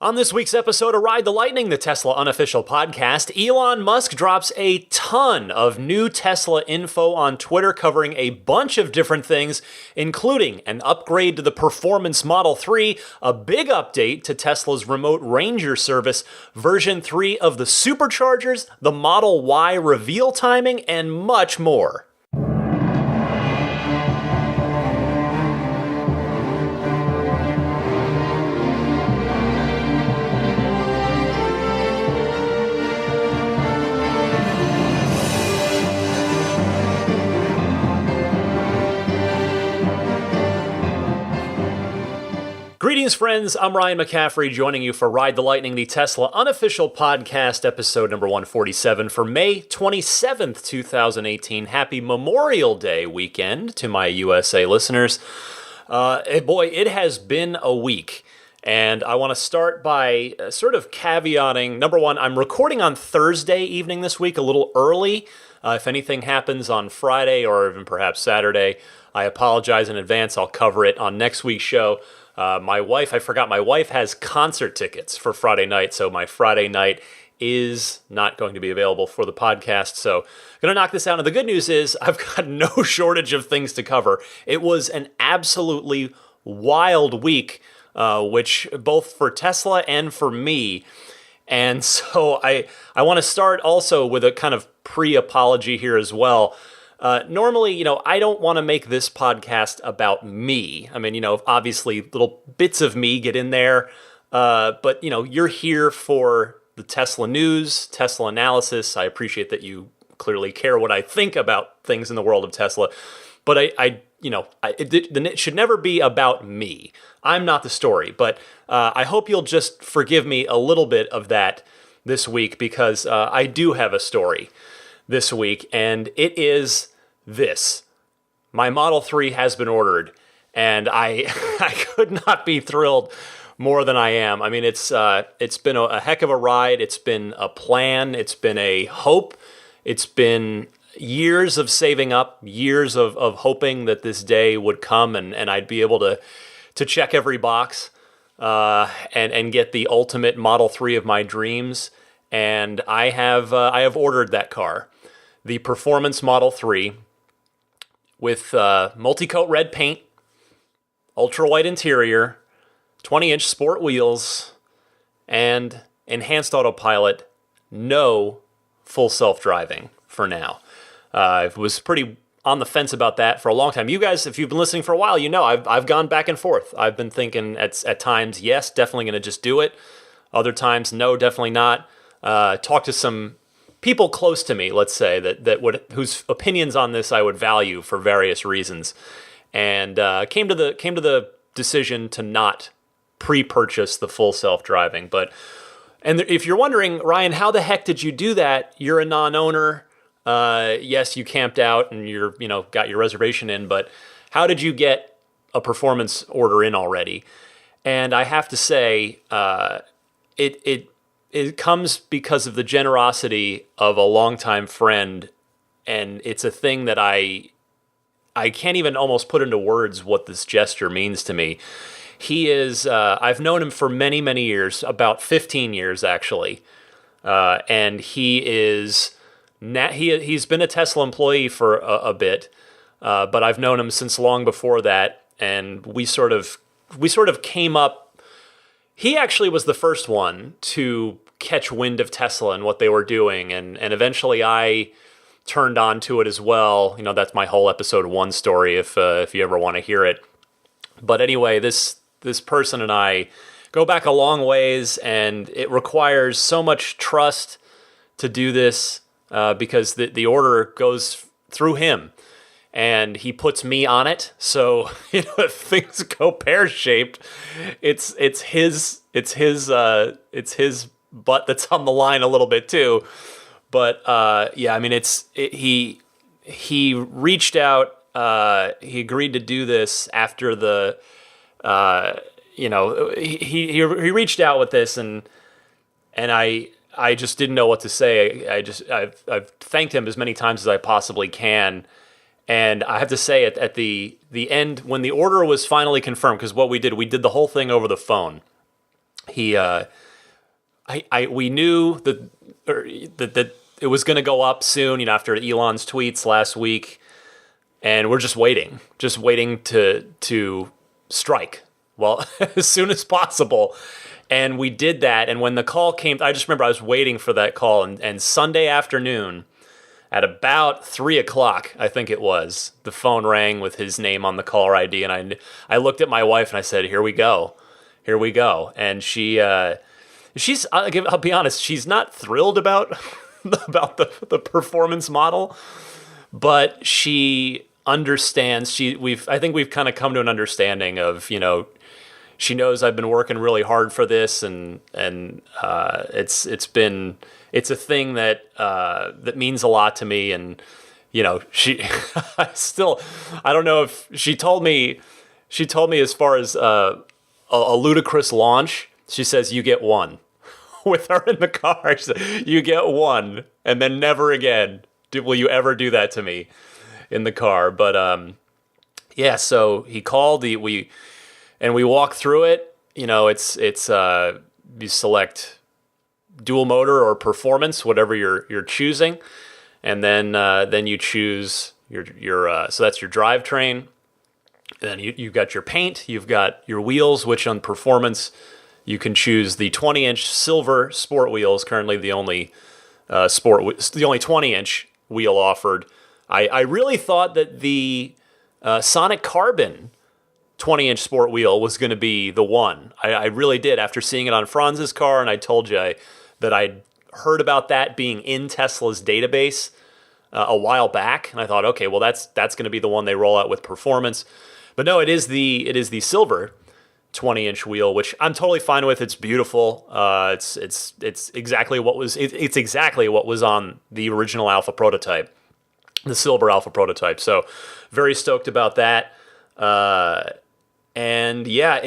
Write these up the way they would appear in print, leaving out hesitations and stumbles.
On this week's episode of Ride the Lightning, the Tesla unofficial podcast, Elon Musk drops a ton of new Tesla info on Twitter covering a bunch of different things, including an upgrade to the Performance Model 3, a big update to Tesla's Remote Ranger service, version 3 of the Superchargers, the Model Y reveal timing, and much more. Greetings, friends. I'm Ryan McCaffrey, joining you for Ride the Lightning, the Tesla unofficial podcast, episode number 147 for May 27th, 2018. Happy Memorial Day weekend to my USA listeners. It has been a week, and I want to start by sort of caveating. Number one, I'm recording on Thursday evening this week, a little early. If anything happens on Friday or even perhaps Saturday, I apologize in advance. I'll cover it on next week's show. My wife has concert tickets for Friday night, so my Friday night is not going to be available for the podcast, so I'm going to knock this out. And the good news is I've got no shortage of things to cover. It was an absolutely wild week, which both for Tesla and for me. And so I want to start also with a kind of pre-apology here as well. Normally, I don't want to make this podcast about me. I mean, obviously little bits of me get in there, but, you're here for the Tesla news, Tesla analysis. I appreciate that you clearly care what I think about things in the world of Tesla, but it should never be about me. I'm not the story, but I hope you'll just forgive me a little bit of that this week, because I do have a story this week, and it is this. My Model 3 has been ordered, and I could not be thrilled more than I am. I mean, it's been a heck of a ride. It's been a plan. It's been a hope. It's been years of saving up, years of hoping that this day would come and I'd be able to check every box and get the ultimate Model 3 of my dreams. And I have ordered that car, the Performance Model 3, with multi-coat red paint, ultra-white interior, 20-inch sport wheels, and enhanced autopilot, no full self-driving for now. I was pretty on the fence about that for a long time. You guys, if you've been listening for a while, I've gone back and forth. I've been thinking at times, yes, definitely going to just do it. Other times, no, definitely not. Talk to some people close to me, let's say, whose opinions on this I would value for various reasons, and came to the decision to not pre-purchase the full self-driving. And if you're wondering, Ryan, how the heck did you do that? You're a non-owner. Yes, you camped out and you're got your reservation in, but how did you get a performance order in already? And I have to say, it comes because of the generosity of a longtime friend, and it's a thing that I can't even almost put into words what this gesture means to me. He is, I've known him for many, many years, about 15 years actually, and he's been a Tesla employee for a bit, but I've known him since long before that, and we sort of came up. He actually was the first one to catch wind of Tesla and what they were doing, and eventually I turned on to it as well. That's my whole episode 1 story if you ever want to hear it. But anyway, this person and I go back a long ways, and it requires so much trust to do this because the order goes through him. And he puts me on it, so if things go pear-shaped, it's his butt that's on the line a little bit too. But yeah, I mean, he reached out. He agreed to do this after the he reached out with this, and I just didn't know what to say. I've thanked him as many times as I possibly can. And I have to say, at the end, when the order was finally confirmed, because what we did the whole thing over the phone. he we knew that it was going to go up soon, after Elon's tweets last week, and we're just waiting to strike. Well, as soon as possible. And we did that. And when the call came, I just remember I was waiting for that call. And Sunday afternoon, at about 3 o'clock, I think it was, the phone rang with his name on the caller ID. And I looked at my wife and I said, here we go. And I'll be honest, she's not thrilled about the performance model, but she understands. I think we've kind of come to an understanding of, she knows I've been working really hard for this, and it's a thing that means a lot to me, and she I don't know if she told me as far as a ludicrous launch. She says, you get one. With her in the car, she said, you get one, and then never again will you ever do that to me in the car. But yeah, so he called, we walked through it. It's you select dual motor or performance, whatever you're choosing, and then you choose your so that's your drivetrain. And then you've got your paint, you've got your wheels, which on performance you can choose the 20-inch silver sport wheels. Currently, the only 20-inch wheel offered. I really thought that the Sonic Carbon 20-inch sport wheel was going to be the one. I really did, after seeing it on Franz's car, and I told you that I'd heard about that being in Tesla's database a while back, and I thought, okay, well that's going to be the one they roll out with performance. But no, it is the silver 20-inch wheel, which I'm totally fine with. It's beautiful. It's exactly what was on the original Alpha prototype, the silver Alpha prototype. So very stoked about that. And yeah,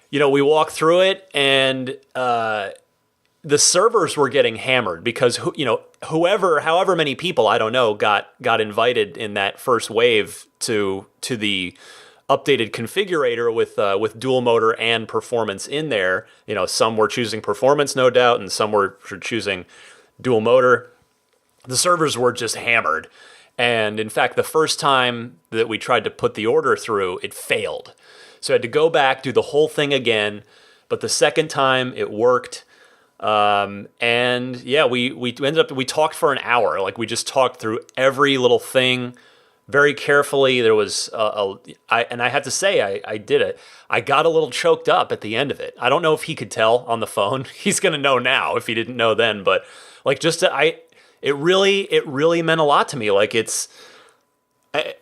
we walked through it, and the servers were getting hammered because however many people, I don't know, got invited in that first wave to the updated configurator with dual motor and performance in there. Some were choosing performance, no doubt, and some were choosing dual motor. The servers were just hammered. And in fact, the first time that we tried to put the order through, it failed. So I had to go back, do the whole thing again. But the second time it worked. And yeah, we talked for an hour. Like, we just talked through every little thing very carefully. There was and I have to say, I did it. I got a little choked up at the end of it. I don't know if he could tell on the phone. He's gonna know now if he didn't know then. But like, it really meant a lot to me. Like,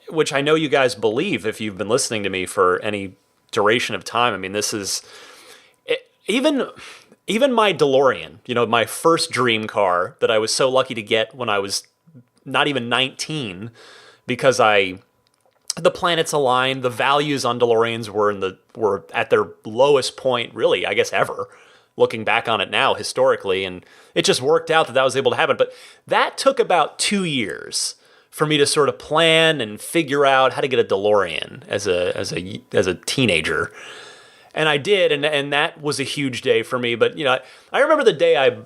which I know you guys believe if you've been listening to me for any duration of time. I mean, this is even my DeLorean. My first dream car that I was so lucky to get when I was not even 19. Because the planets aligned, the values on DeLoreans were at their lowest point, really, I guess, ever. Looking back on it now, historically, and it just worked out that was able to happen. But that took about 2 years for me to sort of plan and figure out how to get a DeLorean as a teenager, and I did, and that was a huge day for me. But I remember the day I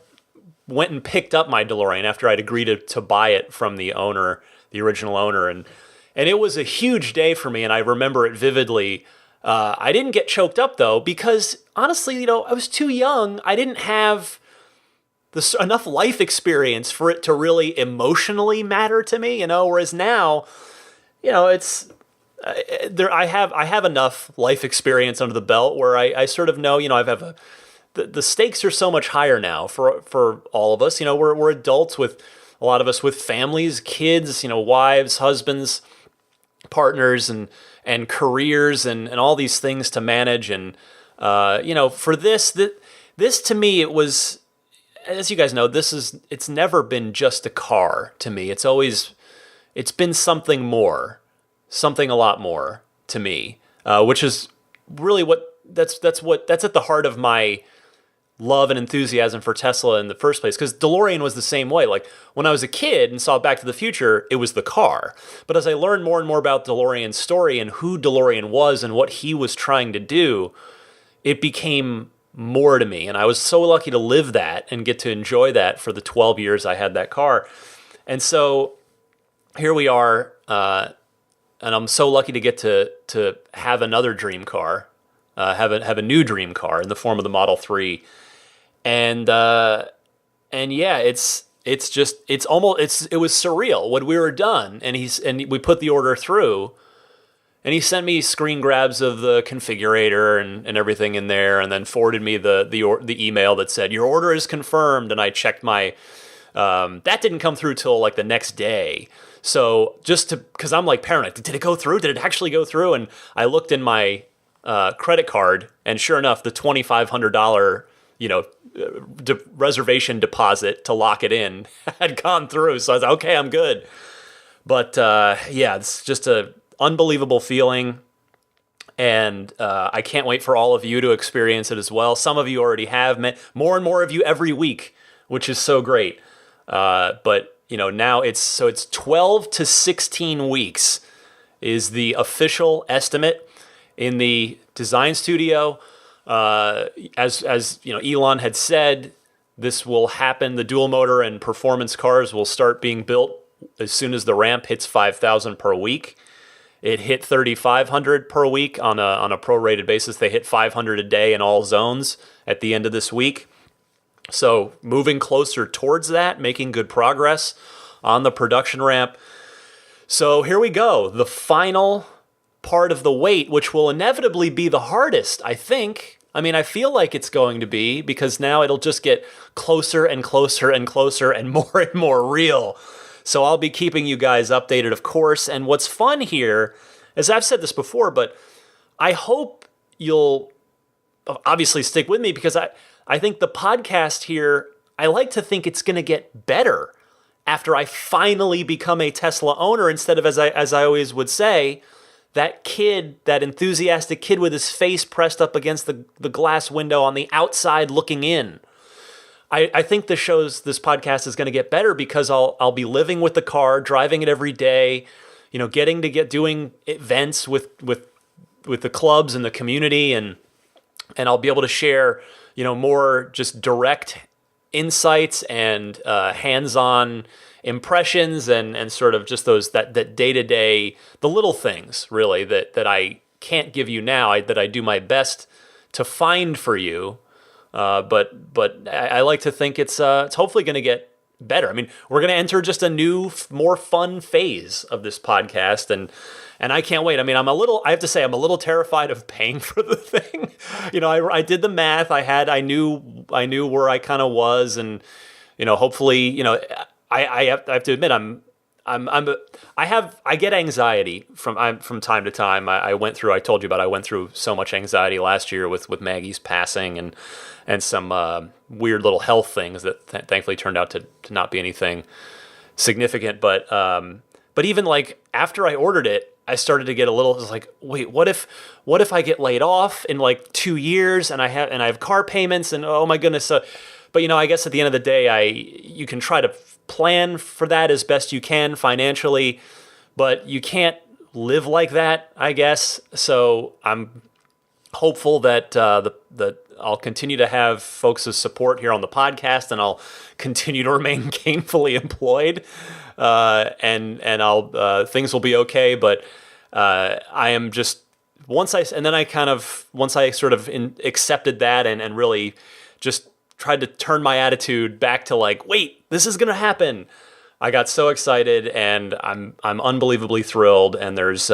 went and picked up my DeLorean after I'd agreed to buy it from the owner. The original owner, and it was a huge day for me, and I remember it vividly. I didn't get choked up, though, because honestly, I was too young. I didn't have enough life experience for it to really emotionally matter to me, whereas now, it's I have enough life experience under the belt where I sort of know, the stakes are so much higher now for all of us. We're adults with a lot of us with families, kids, wives, husbands, partners, and careers, and all these things to manage. And, for this to me, it was, as you guys know, it's never been just a car to me. It's been something more, something a lot more to me, which is really that's at the heart of my love and enthusiasm for Tesla in the first place, because DeLorean was the same way. Like, when I was a kid and saw Back to the Future, it was the car. But as I learned more and more about DeLorean's story and who DeLorean was and what he was trying to do, it became more to me. And I was so lucky to live that and get to enjoy that for the 12 years I had that car. And so here we are, and I'm so lucky to get to have another dream car, have a new dream car in the form of the Model 3. And yeah, it was surreal when we were done, and we put the order through. And he sent me screen grabs of the configurator and everything in there, and then forwarded me the email that said, your order is confirmed. And I checked my, that didn't come through till like the next day. So because I'm like paranoid, did it go through? Did it actually go through? And I looked in my credit card, and sure enough, the $2,500, reservation deposit to lock it in had gone through. So I was like, okay, I'm good. But yeah, it's just a unbelievable feeling, and I can't wait for all of you to experience it as well. Some of you already have, more and more of you every week, which is so great. But now it's 12 to 16 weeks is the official estimate in the design studio. As Elon had said, this will happen. The dual motor and performance cars will start being built as soon as the ramp hits 5,000 per week. It hit 3,500 per week on a prorated basis. They hit 500 a day in all zones at the end of this week. So moving closer towards that, making good progress on the production ramp. So here we go. The final part of the wait, which will inevitably be the hardest, I think. I mean, I feel like it's going to be, because now it'll just get closer and closer and closer and more real. So I'll be keeping you guys updated, of course. And what's fun here, as I've said this before, but I hope you'll obviously stick with me, because I think the podcast here, I like to think it's going to get better after I finally become a Tesla owner, instead of, as I always would say, that enthusiastic kid with his face pressed up against the glass window on the outside looking in. I think this podcast is going to get better, because I'll be living with the car, driving it every day, doing events with the clubs and the community, and I'll be able to share, more just direct insights and hands-on impressions and sort of just that day-to-day, the little things really that I can't give you now, that I do my best to find for you. But I like to think it's hopefully going to get better. I mean, we're going to enter just a new, more fun phase of this podcast, and I can't wait. I mean, I have to say, I'm a little terrified of paying for the thing. I did the math. I knew where I kind of was, and hopefully, I have to admit, I get anxiety from time to time. I told you about, I went through so much anxiety last year with Maggie's passing and some weird little health things that thankfully turned out to not be anything significant. But even like after I ordered it, I started to get a little, like, wait, what if I get laid off in like 2 years and I have car payments, and oh my goodness. But I guess at the end of the day, you can try to plan for that as best you can financially, but you can't live like that, I guess. So I'm hopeful that I'll continue to have folks' support here on the podcast, and I'll continue to remain gainfully employed, and I'll things will be okay. But I am just once I sort of accepted that and really just tried to turn my attitude back to like, wait, this is gonna happen. I got so excited, and I'm unbelievably thrilled. And there's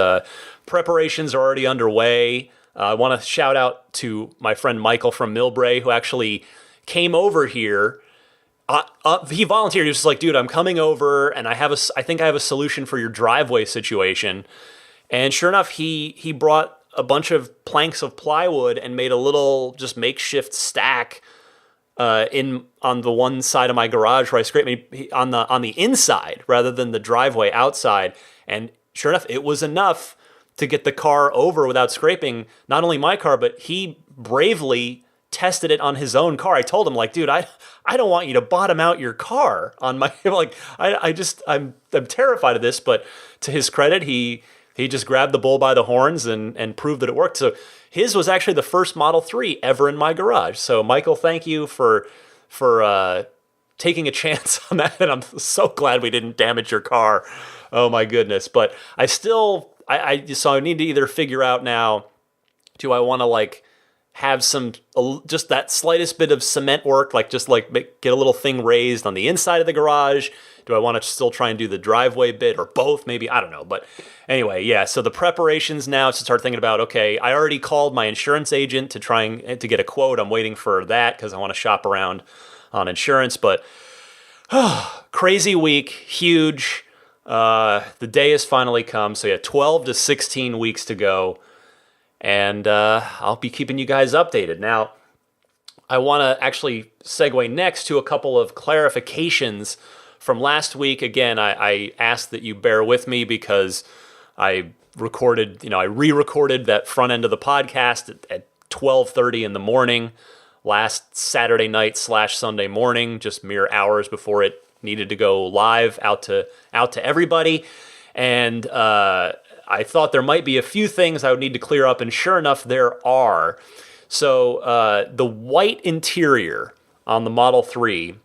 preparations are already underway. I want to shout out to my friend Michael from Millbrae, who actually came over here. He volunteered. He was just like, dude, I'm coming over, and I think I have a solution for your driveway situation. And sure enough, he brought a bunch of planks of plywood and made a little just makeshift stack on the one side of my garage where I scrape on the inside rather than the driveway outside. And sure enough, it was enough to get the car over without scraping not only my car, but he bravely tested it on his own car. I told him, like, dude, I don't want you to bottom out your car on my, like, I'm terrified of this. But to his credit, he He just grabbed the bull by the horns and proved that it worked. So his was actually the first Model 3 ever in my garage. So Michael, thank you for taking a chance on that. And I'm so glad we didn't damage your car. Oh my goodness. But so I need to either figure out now, do I want to like have just that slightest bit of cement work, like just like get a little thing raised on the inside of the garage? Do I want to still try and do the driveway bit or both? Maybe, I don't know. But anyway, yeah, so the preparations now to start thinking about, okay, I already called my insurance agent to try and to get a quote. I'm waiting for that because I want to shop around on insurance. But crazy week, huge. The day has finally come. So yeah, 12 to 16 weeks to go. And I'll be keeping you guys updated. Now, I want to actually segue next to a couple of clarifications from last week. Again, I asked that you bear with me because I re-recorded that front end of the podcast at 12:30 in the morning last Saturday night / Sunday morning, just mere hours before it needed to go live out to everybody. And I thought there might be a few things I would need to clear up, and sure enough, there are. So the white interior on the Model 3,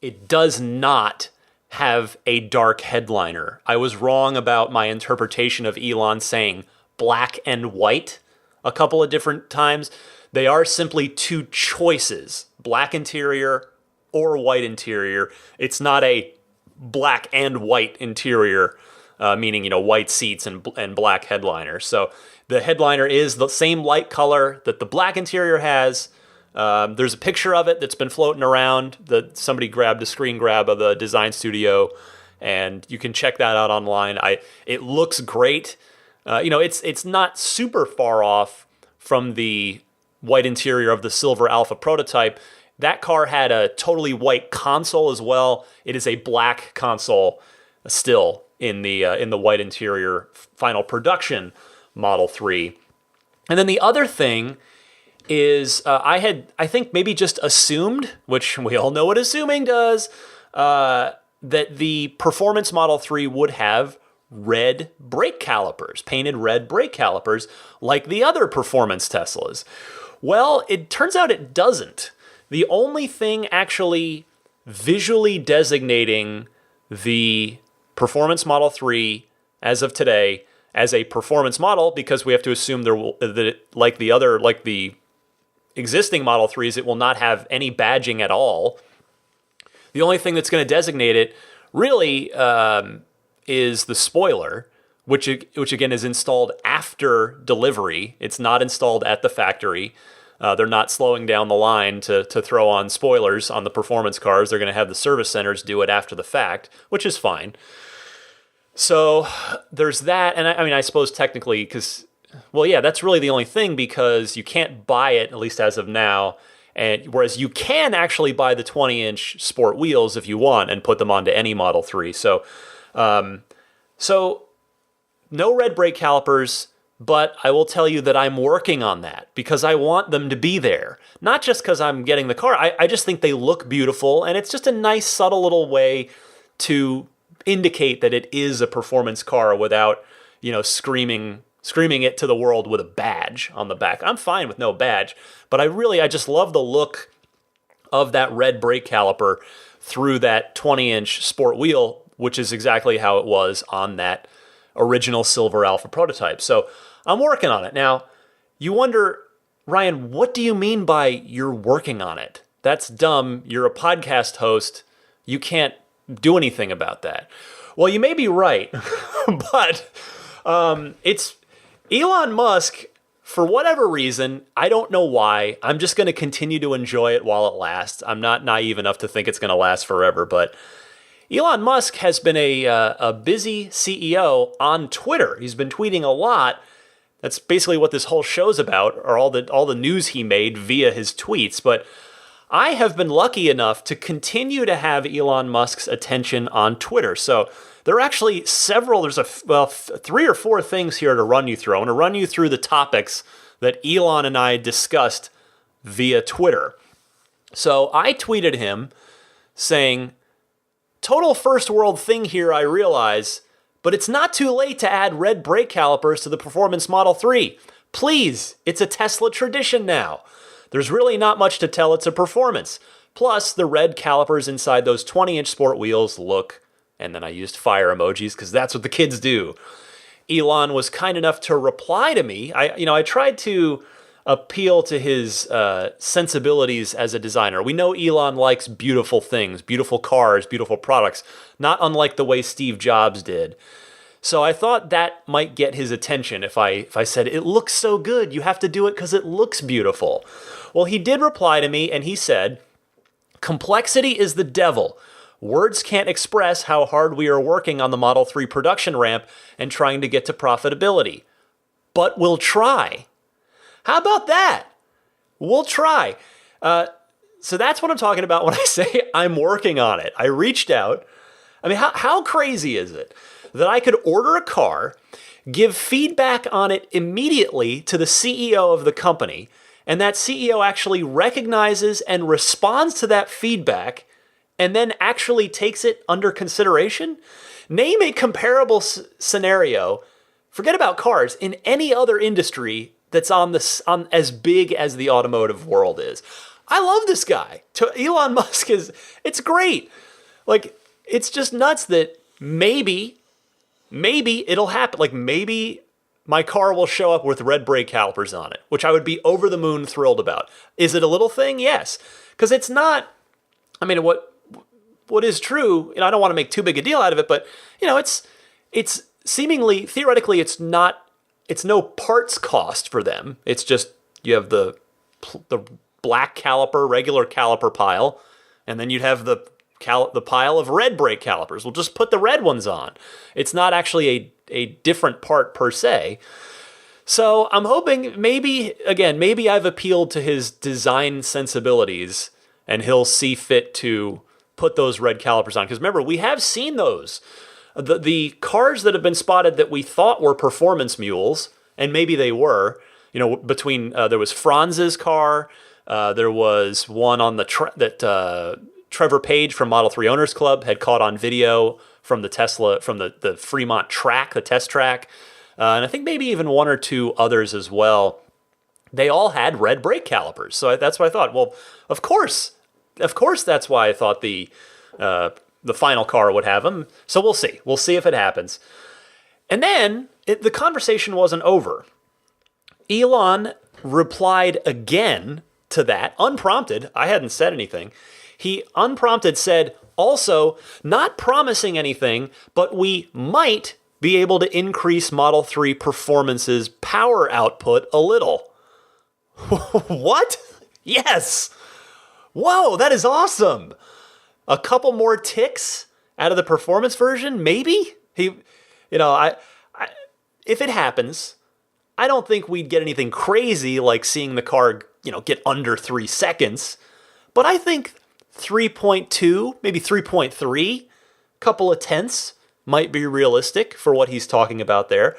it does not have a dark headliner. I was wrong about my interpretation of Elon saying black and white a couple of different times. They are simply two choices, black interior or white interior. It's not a black and white interior, meaning, white seats and black headliner. So the headliner is the same light color that the black interior has. There's a picture of it that's been floating around that somebody grabbed a screen grab of the design studio, and you can check that out online. It looks great. It's not super far off from the white interior of the Silver Alpha prototype. That car had a totally white console as well. It is a black console still in the white interior final production Model 3. And then the other thing is I think maybe just assumed, which we all know what assuming does, that the Performance Model 3 would have red brake calipers, painted red brake calipers, like the other performance Teslas. Well, it turns out it doesn't. The only thing actually visually designating the Performance Model 3 as of today as a performance model, because we have to assume like the existing Model 3s, it will not have any badging at all. The only thing that's going to designate it really is the spoiler, which again is installed after delivery. It's not installed at the factory. They're not slowing down the line to throw on spoilers on the performance cars. They're going to have the service centers do it after the fact, which is fine. So there's that. And I suppose technically, that's really the only thing, because you can't buy it, at least as of now. And whereas you can actually buy the 20-inch sport wheels if you want and put them onto any Model 3. So no red brake calipers, but I will tell you that I'm working on that because I want them to be there. Not just because I'm getting the car. I just think they look beautiful, and it's just a nice, subtle little way to indicate that it is a performance car without, screaming it to the world with a badge on the back. I'm fine with no badge, but I just love the look of that red brake caliper through that 20-inch sport wheel, which is exactly how it was on that original Silver Alpha prototype. So I'm working on it. Now, you wonder, Ryan, what do you mean by you're working on it? That's dumb. You're a podcast host. You can't do anything about that. Well, you may be right, but it's Elon Musk, for whatever reason, I don't know why. I'm just going to continue to enjoy it while it lasts. I'm not naive enough to think it's going to last forever, but Elon Musk has been a busy CEO on Twitter. He's been tweeting a lot. That's basically what this whole show's about, or all the news he made via his tweets. But I have been lucky enough to continue to have Elon Musk's attention on Twitter. So there are actually there's 3 or 4 things here to run you through. I want to run you through the topics that Elon and I discussed via Twitter. So I tweeted him saying, total first world thing here, I realize, but it's not too late to add red brake calipers to the Performance Model 3. Please, it's a Tesla tradition now. There's really not much to tell it's a performance. Plus, the red calipers inside those 20-inch sport wheels look, and then I used fire emojis because that's what the kids do. Elon was kind enough to reply to me. I tried to appeal to his sensibilities as a designer. We know Elon likes beautiful things, beautiful cars, beautiful products, not unlike the way Steve Jobs did. So I thought that might get his attention if I said, it looks so good, you have to do it because it looks beautiful. Well, he did reply to me and he said, complexity is the devil. Words can't express how hard we are working on the Model 3 production ramp and trying to get to profitability. But we'll try. How about that? We'll try. So that's what I'm talking about when I say I'm working on it. I reached out. I mean, how crazy is it that I could order a car, give feedback on it immediately to the CEO of the company, and that CEO actually recognizes and responds to that feedback and then actually takes it under consideration? Name a comparable scenario, forget about cars, in any other industry that's on as big as the automotive world is. I love this guy. Elon Musk it's great. Like, it's just nuts that maybe it'll happen. Like, maybe my car will show up with red brake calipers on it, which I would be over the moon thrilled about. Is it a little thing? Yes. Because it's not, I mean, what is true, and I don't want to make too big a deal out of it, but, it's seemingly, theoretically, it's no parts cost for them. It's just, you have the black caliper, regular caliper pile, and then you'd have the pile of red brake calipers. We'll just put the red ones on. It's not actually a different part per se. So I'm hoping maybe I've appealed to his design sensibilities and he'll see fit to put those red calipers on. Because remember, we have seen those. The cars that have been spotted that we thought were performance mules, and maybe they were, between, there was Franz's car, there was one on that Trevor Page from Model 3 Owners Club had caught on video from the Tesla, from the Fremont track, the test track. And I think maybe even one or two others as well. They all had red brake calipers. So that's why I thought, well, of course that's why I thought the final car would have them. So we'll see. We'll see if it happens. And then the conversation wasn't over. Elon replied again to that, unprompted. I hadn't said anything. He unprompted said, also, not promising anything, but we might be able to increase Model 3 Performance's power output a little. What? Yes. Whoa, that is awesome. A couple more ticks out of the performance version, maybe? If it happens, I don't think we'd get anything crazy like seeing the car, get under 3 seconds. But I think 3.2, maybe 3.3, couple of tenths might be realistic for what he's talking about there.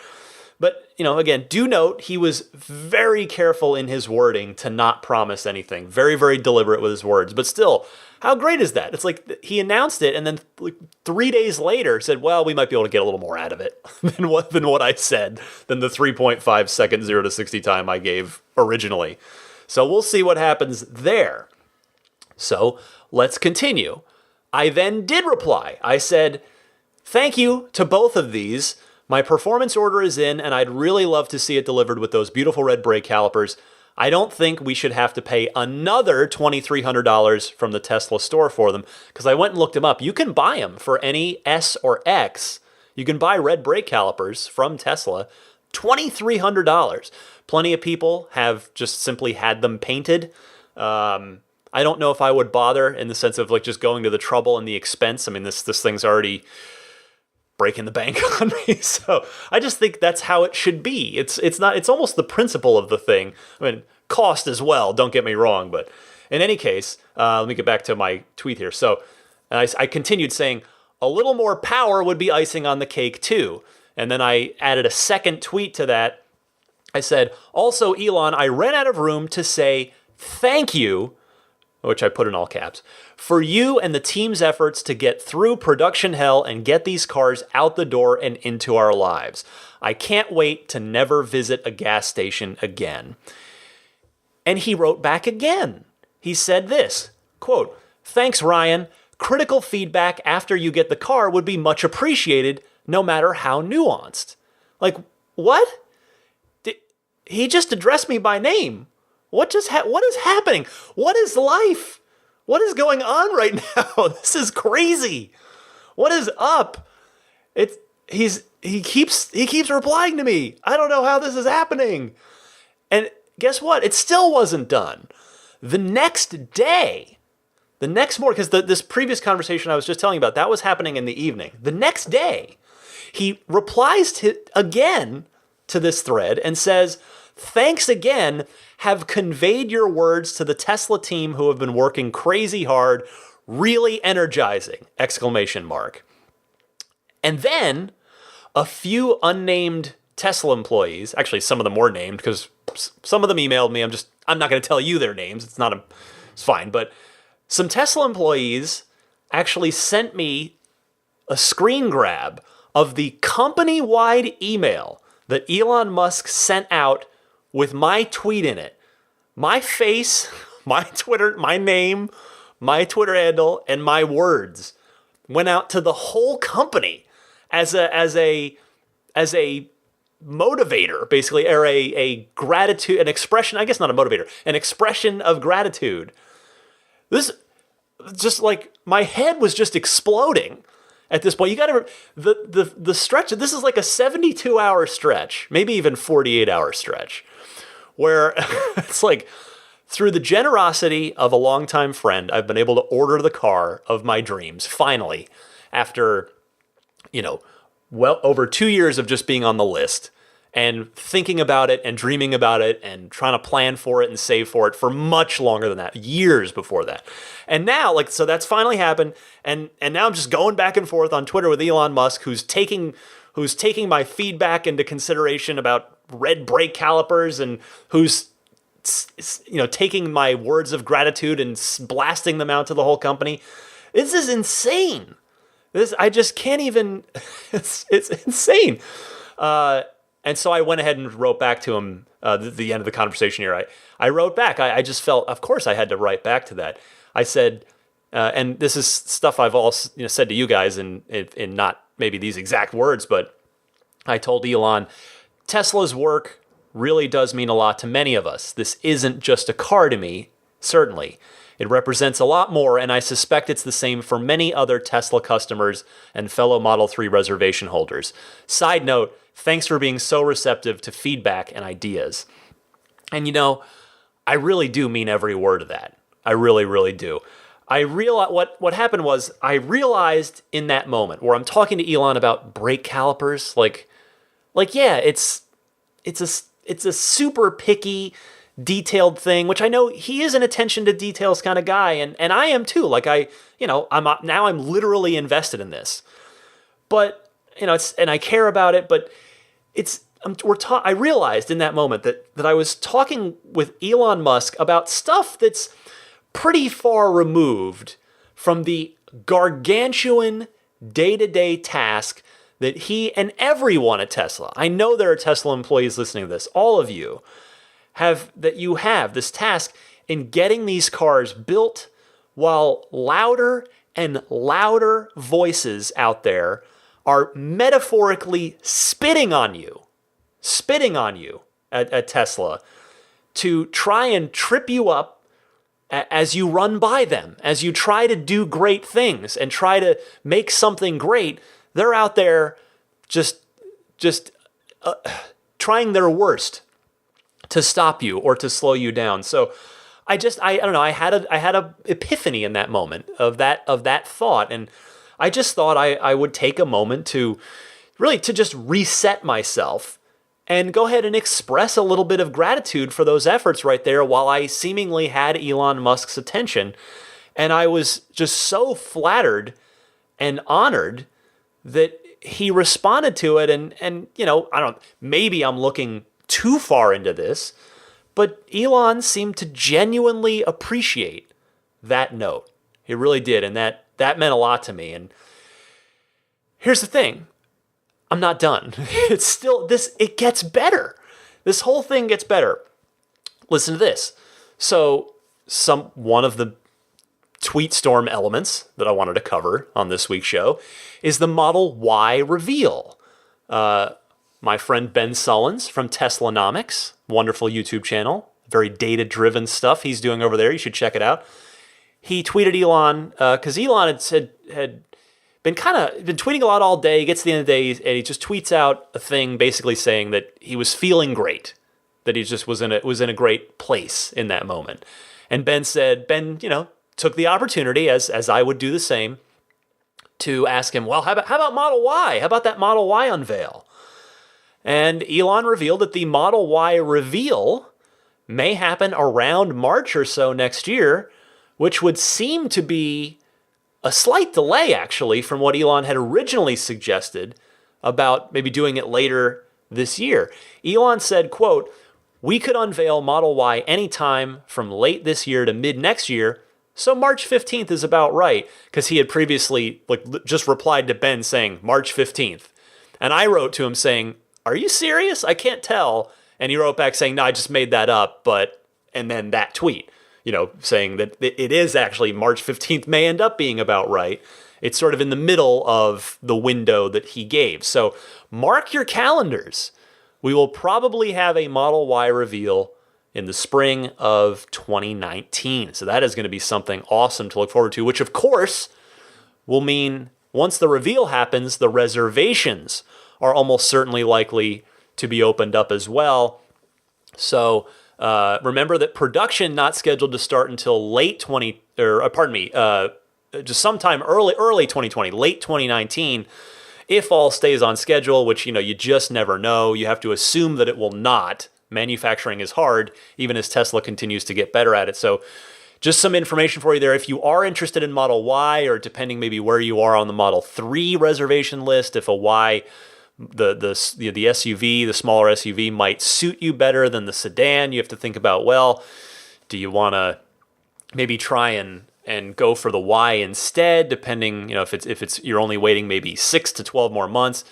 But, again, do note he was very careful in his wording to not promise anything. Very, very deliberate with his words. But still, how great is that? It's like he announced it and then 3 days later said, well, we might be able to get a little more out of it than what I said, than the 3.5 second 0 to 60 time I gave originally. So we'll see what happens there. So let's continue. I then did reply. I said, thank you to both of these. My performance order is in, and I'd really love to see it delivered with those beautiful red brake calipers. I don't think we should have to pay another $2,300 from the Tesla store for them, because I went and looked them up. You can buy them for any S or X. You can buy red brake calipers from Tesla, $2,300. Plenty of people have just simply had them painted. I don't know if I would bother in the sense of just going to the trouble and the expense. I mean, this thing's already breaking the bank on me. So I just think that's how it should be. It's almost the principle of the thing. I mean, cost as well, don't get me wrong. But in any case, let me get back to my tweet here. So I continued saying, a little more power would be icing on the cake too. And then I added a second tweet to that. I said, also, Elon, I ran out of room to say thank you. which I put in all caps, for you and the team's efforts to get through production hell and get these cars out the door and into our lives. I can't wait to never visit a gas station again. And he wrote back again. He said this, quote, "Thanks, Ryan. Critical feedback after you get the car would be much appreciated, no matter how nuanced." Like, what? He just addressed me by name. What is happening? What is life? What is going on right now? This is crazy. What is up? He keeps replying to me. I don't know how this is happening. And guess what? It still wasn't done. The next day, the next morning, because this previous conversation I was just telling you about, that was happening in the evening. The next day, he replies again to this thread and says, "Thanks again. Have conveyed your words to the Tesla team who have been working crazy hard. Really energizing!" Exclamation mark. And then a few unnamed Tesla employees, actually some of them were named because some of them emailed me. I'm not going to tell you their names. It's fine. But some Tesla employees actually sent me a screen grab of the company-wide email that Elon Musk sent out with my tweet in it. My face, my Twitter, my name, my Twitter handle, and my words went out to the whole company as a motivator, basically, or a gratitude, an expression, I guess not a motivator, an expression of gratitude. This, just like, my head was just exploding at this point. You got to, the stretch, this is like a 72-hour stretch, maybe even 48-hour stretch, where it's like, through the generosity of a longtime friend, I've been able to order the car of my dreams, finally, after, well over 2 years of just being on the list and thinking about it and dreaming about it and trying to plan for it and save for it for much longer than that, years before that. And now, so that's finally happened, and now I'm just going back and forth on Twitter with Elon Musk, who's taking my feedback into consideration about red brake calipers, and who's taking my words of gratitude and blasting them out to the whole company. This is insane. I just can't even. It's insane. And so I went ahead and wrote back to him the end of the conversation here. I wrote back. I just felt, of course, I had to write back to that. I said, and this is stuff I've also said to you guys in not maybe these exact words, but I told Elon, Tesla's work really does mean a lot to many of us. This isn't just a car to me, certainly. It represents a lot more, and I suspect it's the same for many other Tesla customers and fellow Model 3 reservation holders. Side note, thanks for being so receptive to feedback and ideas. And I really do mean every word of that. I really, really do. I realized what happened was I realized in that moment where I'm talking to Elon about brake calipers, yeah, it's a super picky, detailed thing, which I know he is an attention to details kind of guy, and I am too. I'm literally invested in this, but and I care about it. But I realized in that moment that I was talking with Elon Musk about stuff that's pretty far removed from the gargantuan day-to-day task that he and everyone at Tesla, I know there are Tesla employees listening to this, all of you, have this task in getting these cars built while louder and louder voices out there are metaphorically spitting on you at Tesla to try and trip you up as you run by them, as you try to do great things and try to make something great. They're out there just trying their worst to stop you or to slow you down. So I don't know. I had a epiphany in that moment of that thought, and I just thought I would take a moment to really to just reset myself and go ahead and express a little bit of gratitude for those efforts right there while I seemingly had Elon Musk's attention. And I was just so flattered and honored that he responded to it. And maybe I'm looking too far into this, but Elon seemed to genuinely appreciate that note. It really did, and that meant a lot to me. And here's the thing. I'm not done. It's still it gets better. This whole thing gets better. Listen to this. So one of the Tweetstorm elements that I wanted to cover on this week's show is the Model Y reveal. My friend Ben Sullins from Teslanomics, wonderful YouTube channel, very data-driven stuff he's doing over there. You should check it out. He tweeted Elon, because Elon had been tweeting a lot all day. He gets to the end of the day and he just tweets out a thing basically saying that he was feeling great, that he just was in a great place in that moment. And Ben took the opportunity, as I would do the same, to ask him, well, how about Model Y? How about that Model Y unveil? And Elon revealed that the Model Y reveal may happen around March or so next year, which would seem to be a slight delay, actually, from what Elon had originally suggested about maybe doing it later this year. Elon said, quote, "We could unveil Model Y anytime from late this year to mid next year, so March 15th is about right," because he had previously just replied to Ben saying March 15th. And I wrote to him saying, "Are you serious? I can't tell." And he wrote back saying, "No, I just made that up," and then that tweet, saying that it is actually March 15th may end up being about right. It's sort of in the middle of the window that he gave. So mark your calendars. We will probably have a Model Y reveal in the spring of 2019. So that is going to be something awesome to look forward to, which of course will mean once the reveal happens, the reservations are almost certainly likely to be opened up as well. So remember that production not scheduled to start until just sometime early 2020, late 2019, if all stays on schedule, which, you just never know. You have to assume that it will not. Manufacturing is hard, even as Tesla continues to get better at it. So just some information for you there. If you are interested in Model Y, or depending maybe where you are on the Model 3 reservation list, if a Y, the SUV, the smaller SUV might suit you better than the sedan, you have to think about, well, do you want to maybe try and go for the Y instead, depending, if it's you're only waiting maybe 6 to 12 more months.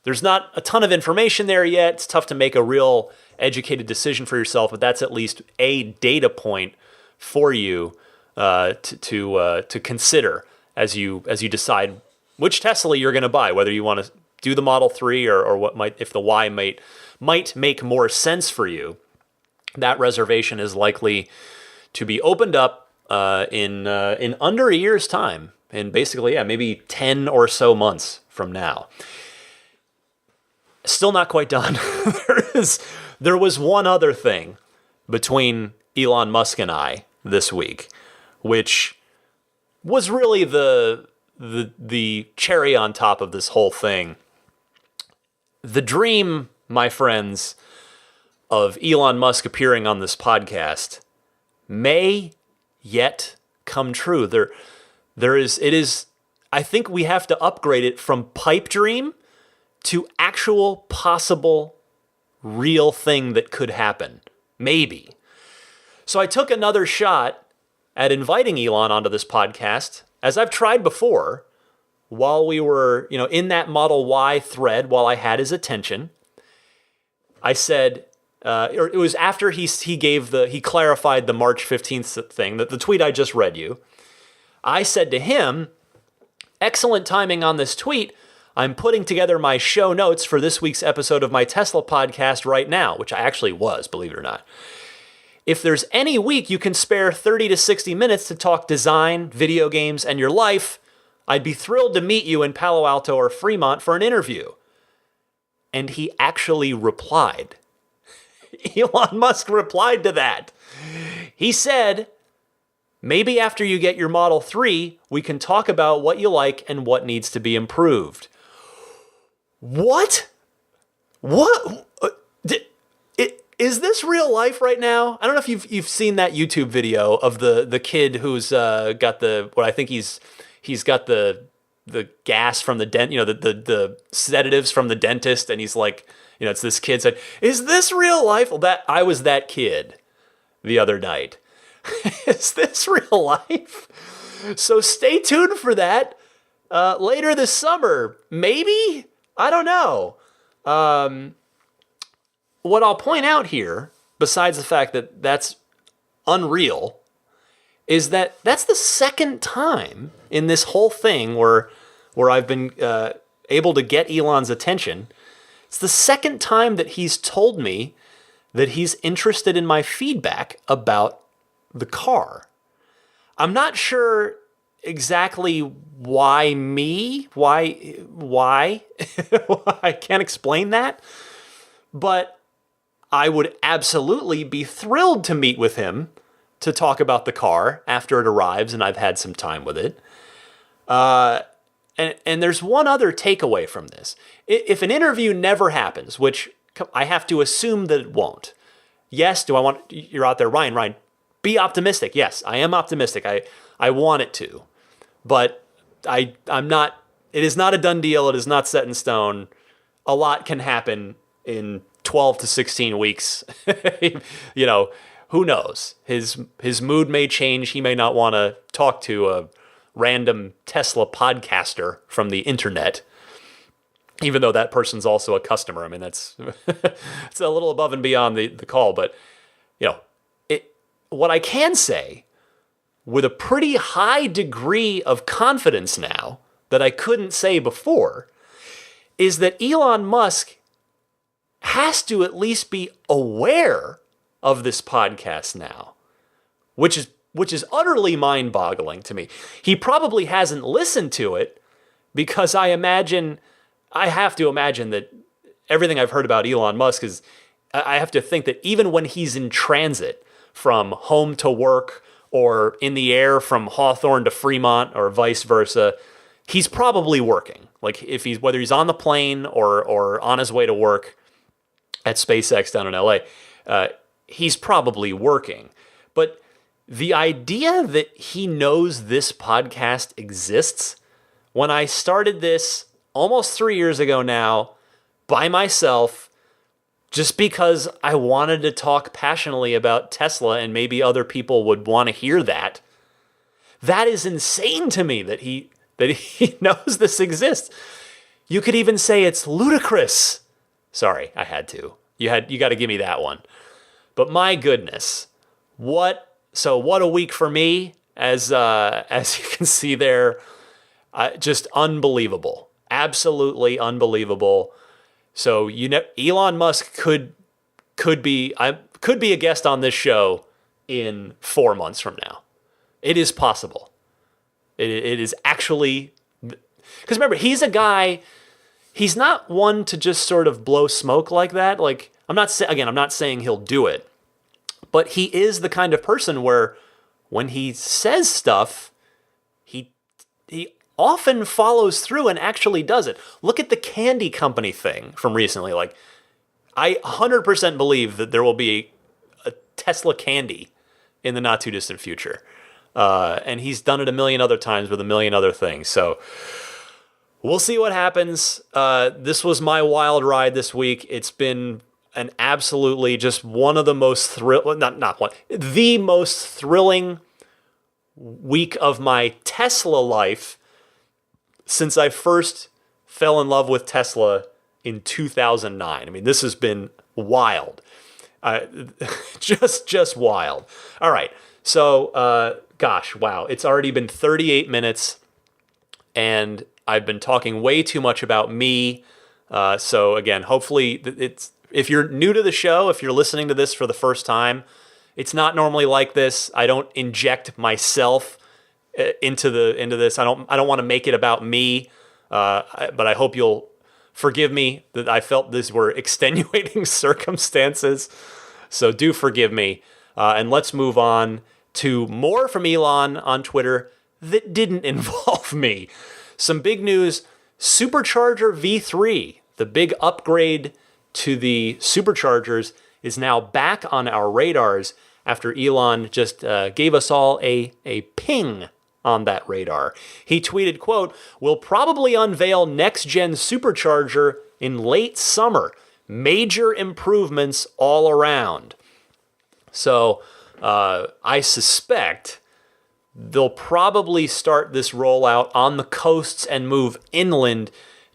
There's not a ton of information there yet. It's tough to make a real educated decision for yourself, but that's at least a data point for you to consider as you decide which Tesla you're going to buy, whether you want to do the Model 3 or what if the Y might make more sense for you. That reservation is likely to be opened up in under a year's time, and basically, maybe 10 or so months from now. Still not quite done. There was one other thing between Elon Musk and I this week, which was really the cherry on top of this whole thing. The dream, my friends, of Elon Musk appearing on this podcast may yet come true. I think we have to upgrade it from pipe dream to actual possible real thing that could happen. Maybe. So I took another shot at inviting Elon onto this podcast, as I've tried before, while we were, in that Model Y thread, while I had his attention. I said, or it was after he clarified the March 15th thing, the tweet I just read you. I said to him, "Excellent timing on this tweet. I'm putting together my show notes for this week's episode of my Tesla podcast right now," which I actually was, believe it or not. "If there's any week you can spare 30 to 60 minutes to talk design, video games, and your life, I'd be thrilled to meet you in Palo Alto or Fremont for an interview." And he actually replied. Elon Musk replied to that. He said, "Maybe after you get your Model 3, we can talk about what you like and what needs to be improved." What? What? Is this real life right now? I don't know if you've seen that YouTube video of the kid who's got he's got the gas from the the sedatives from the dentist, and he's like, it's this kid said, "Is this real life?" Well, I was that kid the other night. Is this real life? So stay tuned for that later this summer. Maybe? I don't know. What I'll point out here, besides the fact that that's unreal, is that that's the second time in this whole thing where I've been able to get Elon's attention. It's the second time that he's told me that he's interested in my feedback about the car. I'm not sure exactly why me. Why? I can't explain that. But I would absolutely be thrilled to meet with him to talk about the car after it arrives and I've had some time with it. And there's one other takeaway from this. If an interview never happens, which I have to assume that it won't. Yes, you're out there, Ryan, be optimistic. Yes, I am optimistic. I want it to. But I'm not, it is not a done deal. It is not set in stone. A lot can happen in 12 to 16 weeks. You know, who knows? His mood may change. He may not want to talk to a random Tesla podcaster from the internet, even though that person's also a customer. I mean, that's it's a little above and beyond the call. But, you know, what I can say with a pretty high degree of confidence now that I couldn't say before is that Elon Musk has to at least be aware of this podcast now, which is utterly mind-boggling to me. He probably hasn't listened to it because I have to imagine that everything I've heard about Elon Musk is, I have to think that even when he's in transit from home to work or in the air from Hawthorne to Fremont or vice versa, he's probably working. Like whether he's on the plane or on his way to work at SpaceX down in LA, he's probably working. But the idea that he knows this podcast exists, when I started this almost 3 years ago now, by myself, just because I wanted to talk passionately about Tesla and maybe other people would want to hear that, that is insane to me that he knows this exists. You could even say it's ludicrous. Sorry, I had to. You got to give me that one. But my goodness, what a week for me, as you can see there, just unbelievable, absolutely unbelievable. So Elon Musk could be a guest on this show in 4 months from now. It is possible. It is actually, because remember, he's a guy. He's not one to just sort of blow smoke like that. Like I'm not saying he'll do it. But he is the kind of person where when he says stuff, he often follows through and actually does it. Look at the candy company thing from recently. Like, I 100% believe that there will be a Tesla candy in the not too distant future. And he's done it a million other times with a million other things. So we'll see what happens. This was my wild ride this week. It's been an absolutely just one of the most the most thrilling week of my Tesla life since I first fell in love with Tesla in 2009. I mean, this has been wild. Just wild. All right. So, gosh, wow. It's already been 38 minutes and I've been talking way too much about me. So again, hopefully if you're new to the show, if you're listening to this for the first time, it's not normally like this. I don't inject myself into this. I don't want to make it about me. But I hope you'll forgive me that I felt these were extenuating circumstances. So do forgive me. And let's move on to more from Elon on Twitter that didn't involve me. Some big news. Supercharger V3, the big upgrade to the Superchargers, is now back on our radars after Elon just gave us all a ping on that radar. He tweeted, quote, "We'll probably unveil next-gen Supercharger in late summer. Major improvements all around." So I suspect they'll probably start this rollout on the coasts and move inland,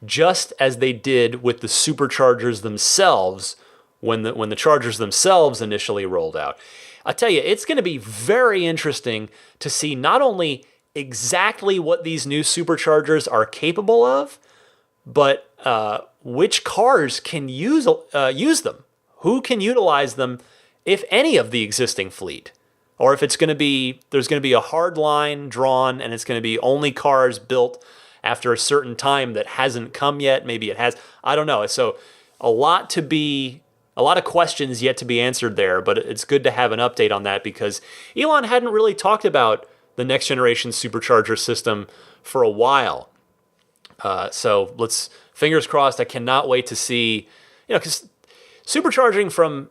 just as they did with the Superchargers themselves when the Chargers themselves initially rolled out. I tell you, it's going to be very interesting to see not only exactly what these new Superchargers are capable of, but which cars can use them. Who can utilize them, if any of the existing fleet? Or if there's going to be a hard line drawn and it's going to be only cars built after a certain time that hasn't come yet. Maybe it has. I don't know. So a lot of questions yet to be answered there, but it's good to have an update on that because Elon hadn't really talked about the next generation supercharger system for a while. So fingers crossed. I cannot wait to see, because supercharging from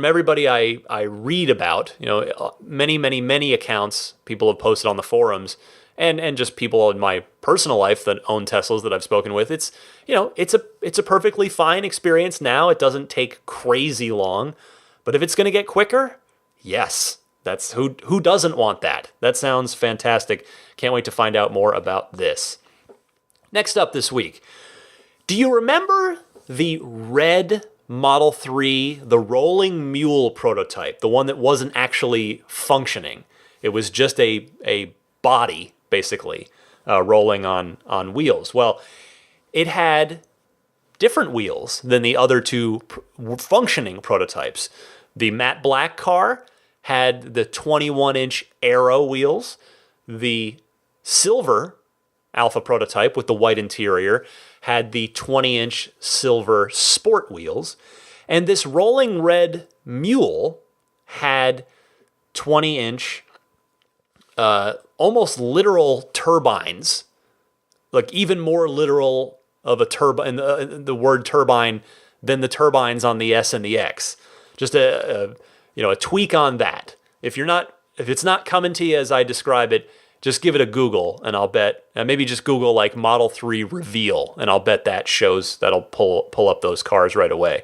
everybody I read about, many accounts people have posted on the forums and just people in my personal life that own Teslas that I've spoken with. It's a perfectly fine experience now. It doesn't take crazy long, but if it's going to get quicker, yes, that's who doesn't want that? That sounds fantastic. Can't wait to find out more about this. Next up this week, do you remember the red Model 3, the rolling mule prototype, the one that wasn't actually functioning? It was just a body, basically, rolling on wheels. Well, it had different wheels than the other two functioning prototypes. The matte black car had the 21-inch Aero wheels. The silver Alpha prototype with the white interior had the 20-inch silver sport wheels. And this rolling red mule had 20-inch, almost literal turbines, like even more literal of a turbine, the word turbine, than the turbines on the S and the X. Just a tweak on that. If it's not coming to you as I describe it, just give it a Google, and I'll bet, maybe just Google like Model 3 reveal, and I'll bet that'll pull up those cars right away.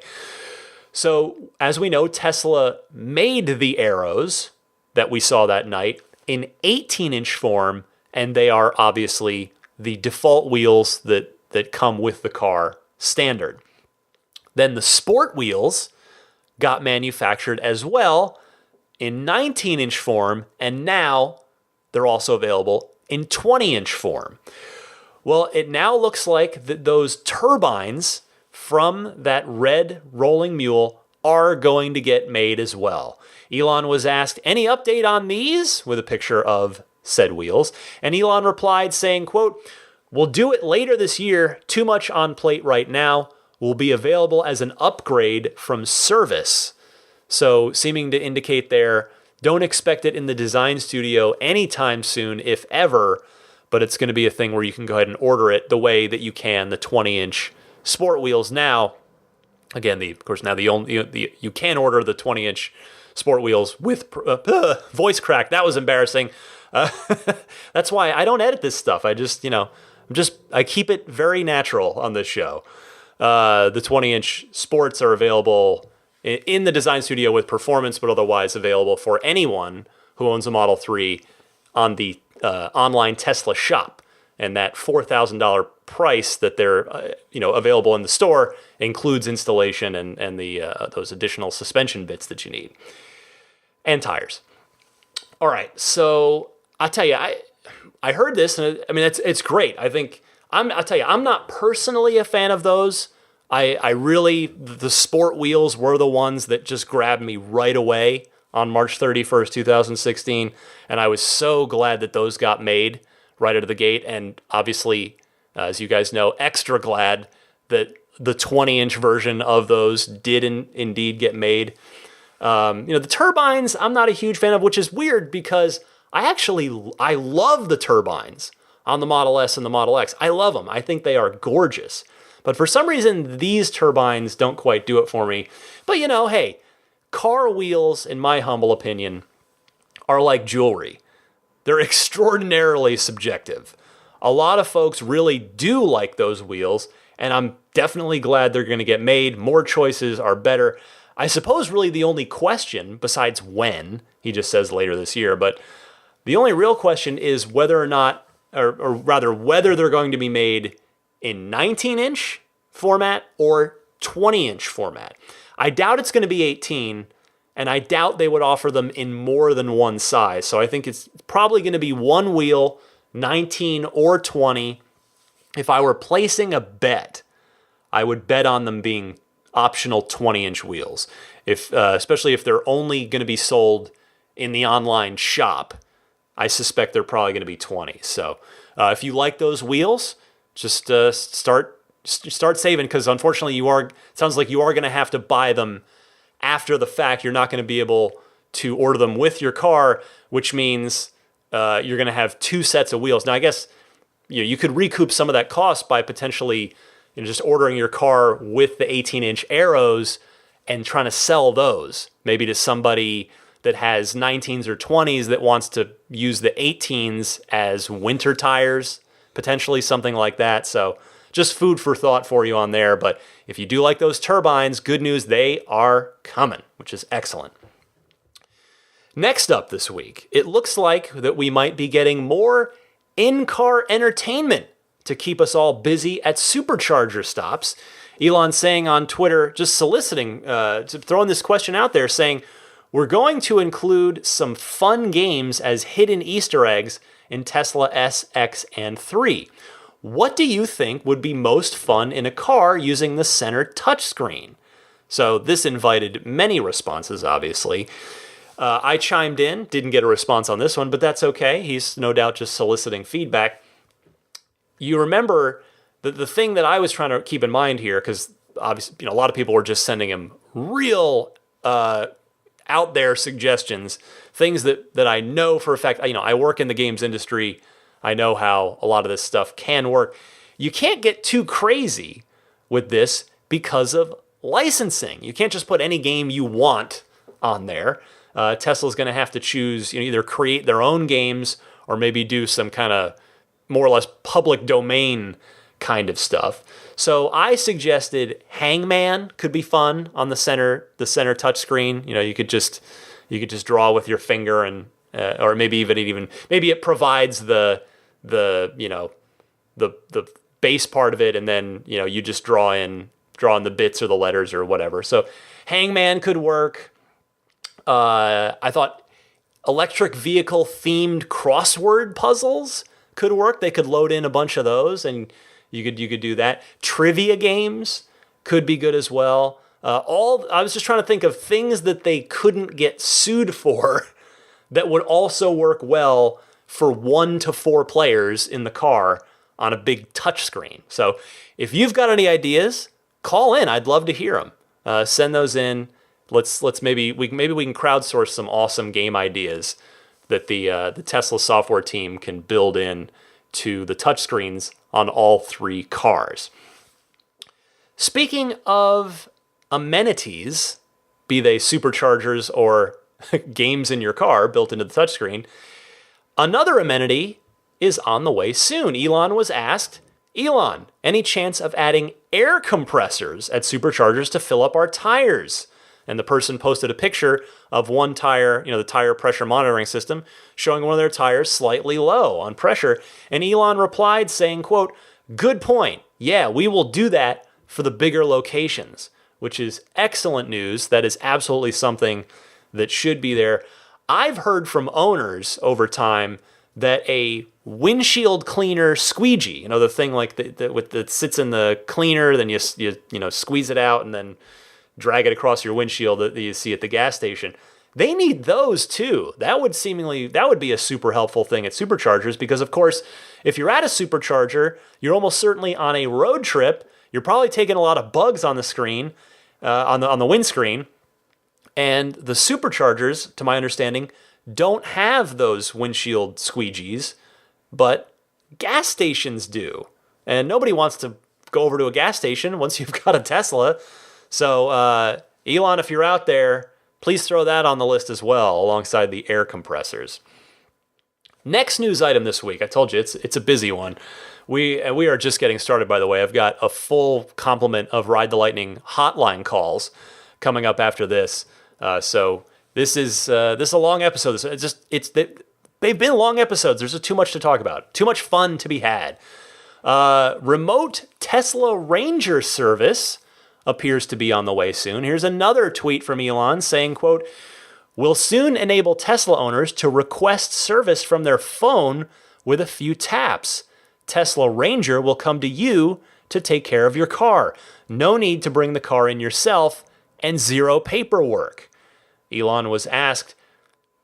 So, as we know, Tesla made the Aeros that we saw that night in 18-inch form, and they are obviously the default wheels that come with the car standard. Then the sport wheels got manufactured as well in 19-inch form, and now they're also available in 20-inch form. Well, it now looks like those turbines from that red rolling mule are going to get made as well. Elon was asked, any update on these? With a picture of said wheels. And Elon replied saying, quote, we'll do it later this year. Too much on plate right now. Will be available as an upgrade from service. So seeming to indicate there, don't expect it in the design studio anytime soon, if ever, but it's going to be a thing where you can go ahead and order it the way that you can the 20-inch sport wheels now. Again, you can order the 20-inch sport wheels with voice crack. That was embarrassing. That's why I don't edit this stuff. I keep it very natural on this show. The 20-inch sports are available in the design studio with performance, but otherwise available for anyone who owns a Model 3 on the online Tesla shop. And that $4,000 price that they're available in the store includes installation and those additional suspension bits that you need. And tires. All right, so I'll tell you, I heard this, and it's great. I'll tell you, I'm not personally a fan of those. The sport wheels were the ones that just grabbed me right away on March 31st, 2016. And I was so glad that those got made right out of the gate. And obviously, as you guys know, extra glad that the 20-inch version of those did indeed get made. The turbines, I'm not a huge fan of, which is weird because I love the turbines on the Model S and the Model X. I love them. I think they are gorgeous. But for some reason, these turbines don't quite do it for me. But hey, car wheels, in my humble opinion, are like jewelry. They're extraordinarily subjective. A lot of folks really do like those wheels, and I'm definitely glad they're going to get made. More choices are better. I suppose really the only question, besides when, he just says later this year, but the only real question is whether or not, or rather whether they're going to be made in 19-inch format or 20-inch format. I doubt it's going to be 18, and I doubt they would offer them in more than one size. So I think it's probably going to be one wheel, 19 or 20. If I were placing a bet, I would bet on them being optional 20-inch wheels, especially if they're only going to be sold in the online shop. I suspect they're probably going to be 20. So if you like those wheels, just start saving, because unfortunately it sounds like you are going to have to buy them after the fact. You're not going to be able to order them with your car, which means you're going to have two sets of wheels. Now, I guess you could recoup some of that cost by potentially just ordering your car with the 18-inch arrows and trying to sell those, maybe to somebody that has 19s or 20s that wants to use the 18s as winter tires, potentially something like that. So just food for thought for you on there. But if you do like those turbines, good news, they are coming, which is excellent. Next up this week, it looks like that we might be getting more in-car entertainment to keep us all busy at Supercharger stops. Elon saying on Twitter, just soliciting, throwing this question out there, saying, we're going to include some fun games as hidden Easter eggs in Tesla S, X, and 3. What do you think would be most fun in a car using the center touchscreen? So this invited many responses, obviously. I chimed in, didn't get a response on this one, but that's okay. He's no doubt just soliciting feedback. You remember the thing that I was trying to keep in mind here, because obviously a lot of people were just sending him real out there suggestions, things that I know for a fact. I work in the games industry. I know how a lot of this stuff can work. You can't get too crazy with this because of licensing. You can't just put any game you want on there. Tesla's going to have to choose, either create their own games or maybe do some kind of more or less public domain kind of stuff. So I suggested Hangman could be fun on the center touchscreen. You could just draw with your finger, and or maybe it provides the base part of it, and then you just draw in the bits or the letters or whatever. So Hangman could work. I thought electric vehicle themed crossword puzzles could work. They could load in a bunch of those, and you could do that. Trivia games could be good as well. I was just trying to think of things that they couldn't get sued for that would also work well for 1 to 4 players in the car on a big touch screen. So if you've got any ideas, call in. I'd love to hear them. Send those in. Maybe we can crowdsource some awesome game ideas that the Tesla software team can build in to the touchscreens on all 3 cars. Speaking of amenities, be they superchargers or games in your car built into the touchscreen, another amenity is on the way soon. Elon was asked, Elon, any chance of adding air compressors at superchargers to fill up our tires? And the person posted a picture of one tire, the tire pressure monitoring system, showing one of their tires slightly low on pressure. And Elon replied saying, quote, good point. Yeah, we will do that for the bigger locations, which is excellent news. That is absolutely something that should be there. I've heard from owners over time that a windshield cleaner squeegee, the thing like that sits in the cleaner, then you squeeze it out and then drag it across your windshield that you see at the gas station. They need those too. That would be a super helpful thing at superchargers, because of course, if you're at a supercharger, you're almost certainly on a road trip. You're probably taking a lot of bugs on the screen, on the windscreen, and the superchargers, to my understanding, don't have those windshield squeegees, but gas stations do. And nobody wants to go over to a gas station once you've got a Tesla. So, Elon, if you're out there, please throw that on the list as well, alongside the air compressors. Next news item this week. I told you, it's a busy one. We are just getting started, by the way. I've got a full complement of Ride the Lightning hotline calls coming up after this. So this is a long episode. They've been long episodes. There's just too much to talk about. Too much fun to be had. Remote Tesla Ranger service appears to be on the way soon. Here's another tweet from Elon saying, quote, "Will soon enable Tesla owners to request service from their phone with a few taps. Tesla Ranger will come to you to take care of your car. No need to bring the car in yourself and zero paperwork." Elon was asked,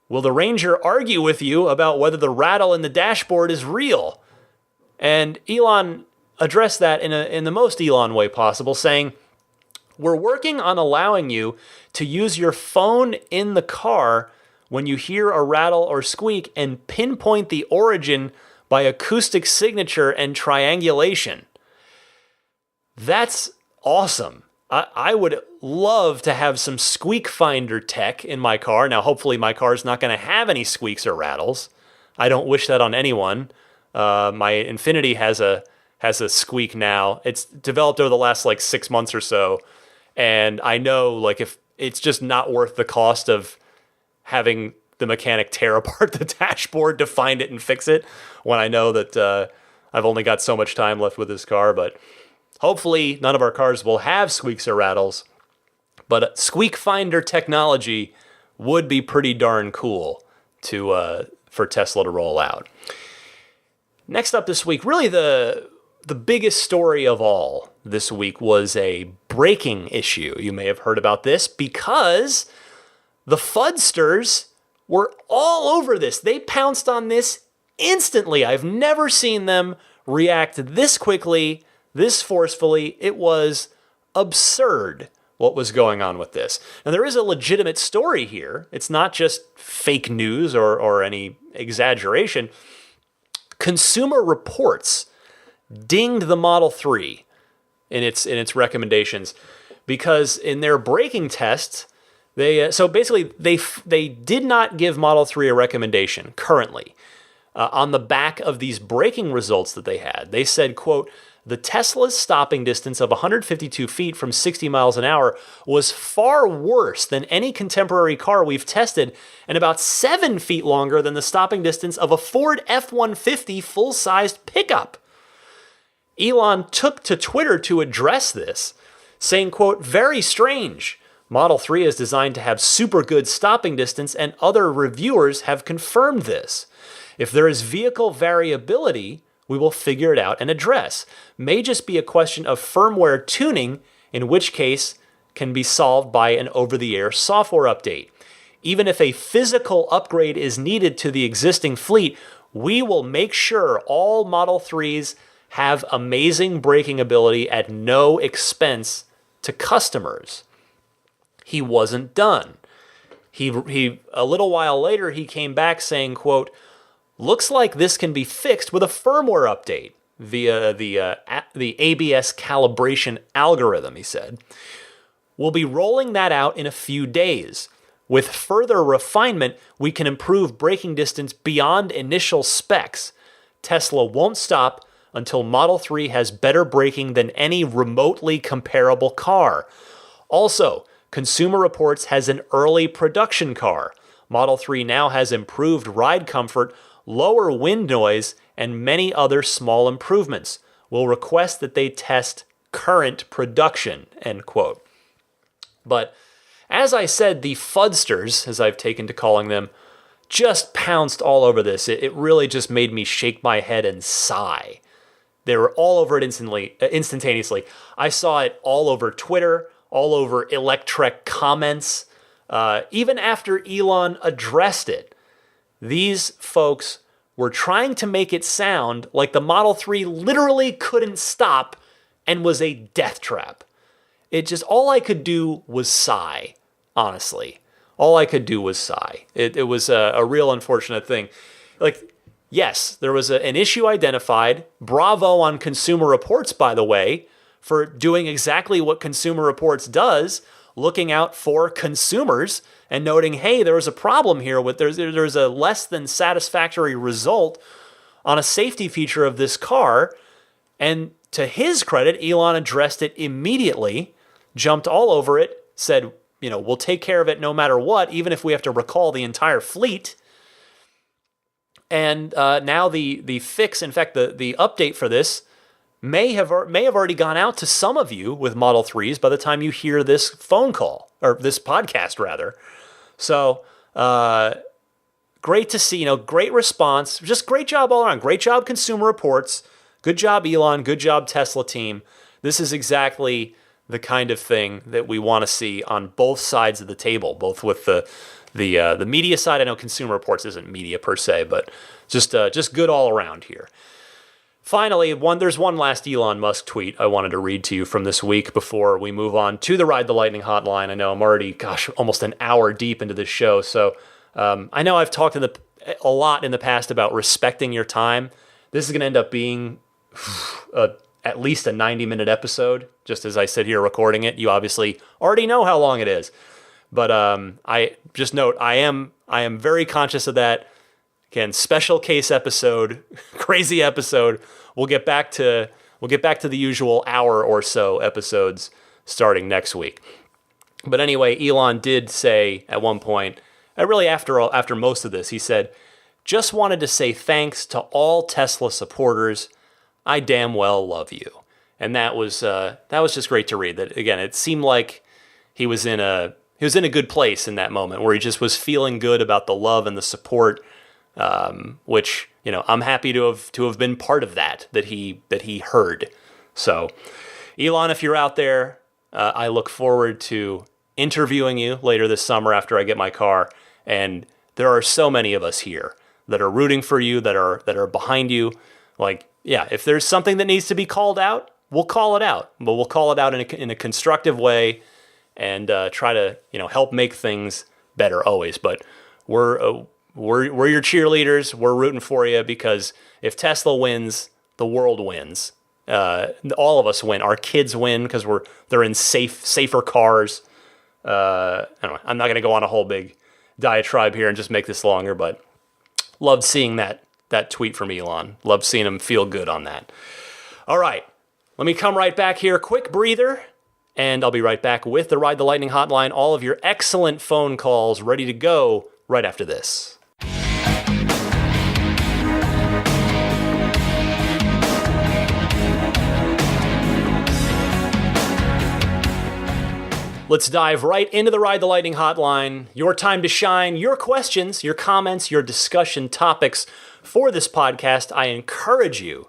"Will the Ranger argue with you about whether the rattle in the dashboard is real?" And Elon addressed that in the most Elon way possible, saying, "We're working on allowing you to use your phone in the car when you hear a rattle or squeak and pinpoint the origin by acoustic signature and triangulation." That's awesome. I would love to have some squeak finder tech in my car. Now, hopefully my car is not going to have any squeaks or rattles. I don't wish that on anyone. My Infiniti has a squeak now. It's developed over the last 6 months or so. And I know if it's just not worth the cost of having the mechanic tear apart the dashboard to find it and fix it when I know that I've only got so much time left with this car. But hopefully none of our cars will have squeaks or rattles. But squeak finder technology would be pretty darn cool for Tesla to roll out. Next up this week, really the biggest story of all this week was a braking issue. You may have heard about this because the Fudsters were all over this. They pounced on this instantly. I've never seen them react this quickly, this forcefully. It was absurd what was going on with this. And there is a legitimate story here. It's not just fake news or any exaggeration. Consumer Reports dinged the Model 3 in its recommendations because in their braking tests, they did not give Model 3 a recommendation currently. On the back of these braking results that they had, they said, quote, "The Tesla's stopping distance of 152 feet from 60 miles an hour was far worse than any contemporary car we've tested and about 7 feet longer than the stopping distance of a Ford F-150 full-sized pickup." Elon took to Twitter to address this, saying, quote, "Very strange. Model 3 is designed to have super good stopping distance and other reviewers have confirmed this. If there is vehicle variability, we will figure it out and address. May just be a question of firmware tuning, in which case can be solved by an over-the-air software update. Even if a physical upgrade is needed to the existing fleet, we will make sure all Model 3s have amazing braking ability at no expense to customers." He wasn't done. He a little while later, he came back saying, quote, "Looks like this can be fixed with a firmware update via the ABS calibration algorithm," he said. "We'll be rolling that out in a few days. With further refinement, we can improve braking distance beyond initial specs. Tesla won't stop until Model 3 has better braking than any remotely comparable car. Also, Consumer Reports has an early production car. Model 3 now has improved ride comfort, lower wind noise, and many other small improvements. We'll request that they test current production," end quote. But as I said, the Fudsters, as I've taken to calling them, just pounced all over this. It really just made me shake my head and sigh. They were all over it instantaneously. I saw it all over Twitter, all over Electrek comments. Even after Elon addressed it, these folks were trying to make it sound like the Model 3 literally couldn't stop and was a death trap. All I could do was sigh, honestly. All I could do was sigh. It was a real unfortunate thing. Yes, there was an issue identified. Bravo on Consumer Reports, by the way, for doing exactly what Consumer Reports does, looking out for consumers and noting, hey, there was a problem here with there's a less than satisfactory result on a safety feature of this car. And to his credit, Elon addressed it immediately, jumped all over it, said, we'll take care of it no matter what, even if we have to recall the entire fleet. And now the fix, in fact, the update for this may have already gone out to some of you with Model 3s by the time you hear this phone call, or this podcast rather. So great to see, great response, just great job all around. Great job, Consumer Reports. Good job, Elon. Good job, Tesla team. This is exactly the kind of thing that we want to see on both sides of the table, both with the media side. I know Consumer Reports isn't media per se, but just good all around here. Finally, there's one last Elon Musk tweet I wanted to read to you from this week before we move on to the Ride the Lightning hotline. I know I'm already, almost an hour deep into this show, so I know I've talked a lot in the past about respecting your time. This is going to end up being at least a 90-minute episode, just as I sit here recording it. You obviously already know how long it is, but I just note I am very conscious of that. Again, special case episode, crazy episode. We'll get back to the usual hour or so episodes starting next week. But anyway, Elon did say at one point, really after most of this, he said, "Just wanted to say thanks to all Tesla supporters. I damn well love you." And that was just great to read. That again, it seemed like he was in a good place in that moment where he just was feeling good about the love and the support. Which I'm happy to have been part of that he heard. So, Elon, if you're out there, I look forward to interviewing you later this summer after I get my car. And there are so many of us here that are rooting for you, that are behind you. Like, yeah, if there's something that needs to be called out, we'll call it out, but we'll call it out in a constructive way and try to help make things better always. But we're your cheerleaders. We're rooting for you because if Tesla wins, the world wins. All of us win. Our kids win because they're in safer cars. Anyway, I'm not going to go on a whole big diatribe here and just make this longer, but loved seeing that tweet from Elon. Loved seeing him feel good on that. All right, let me come right back here. Quick breather, and I'll be right back with the Ride the Lightning hotline. All of your excellent phone calls ready to go right after this. Let's dive right into the Ride the Lightning hotline. Your time to shine, your questions, your comments, your discussion topics for this podcast. I encourage you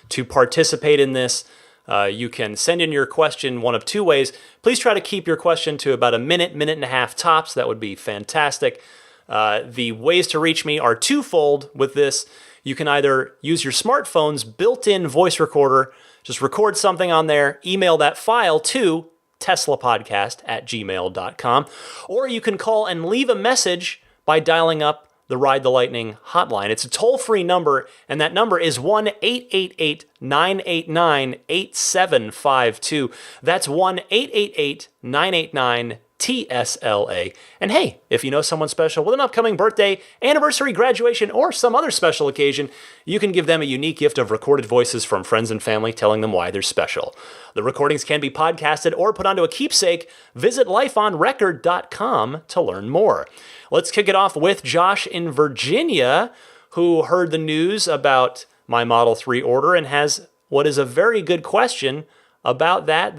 to participate in this. You can send in your question one of two ways. Please try to keep your question to about a minute and a half tops. That would be fantastic. The ways to reach me are twofold with this. You can either use your smartphone's built-in voice recorder, just record something on there, email that file to teslapodcast@gmail.com, or you can call and leave a message by dialing up the Ride the Lightning hotline. It's a toll-free number, and that number is 1-888-989-8752. That's 1-888-989-TSLA. And hey, if you know someone special with an upcoming birthday, anniversary, graduation, or some other special occasion, you can give them a unique gift of recorded voices from friends and family telling them why they're special. The recordings can be podcasted or put onto a keepsake. Visit lifeonrecord.com to learn more. Let's kick it off with Josh in Virginia, who heard the news about my Model 3 order and has what is a very good question about that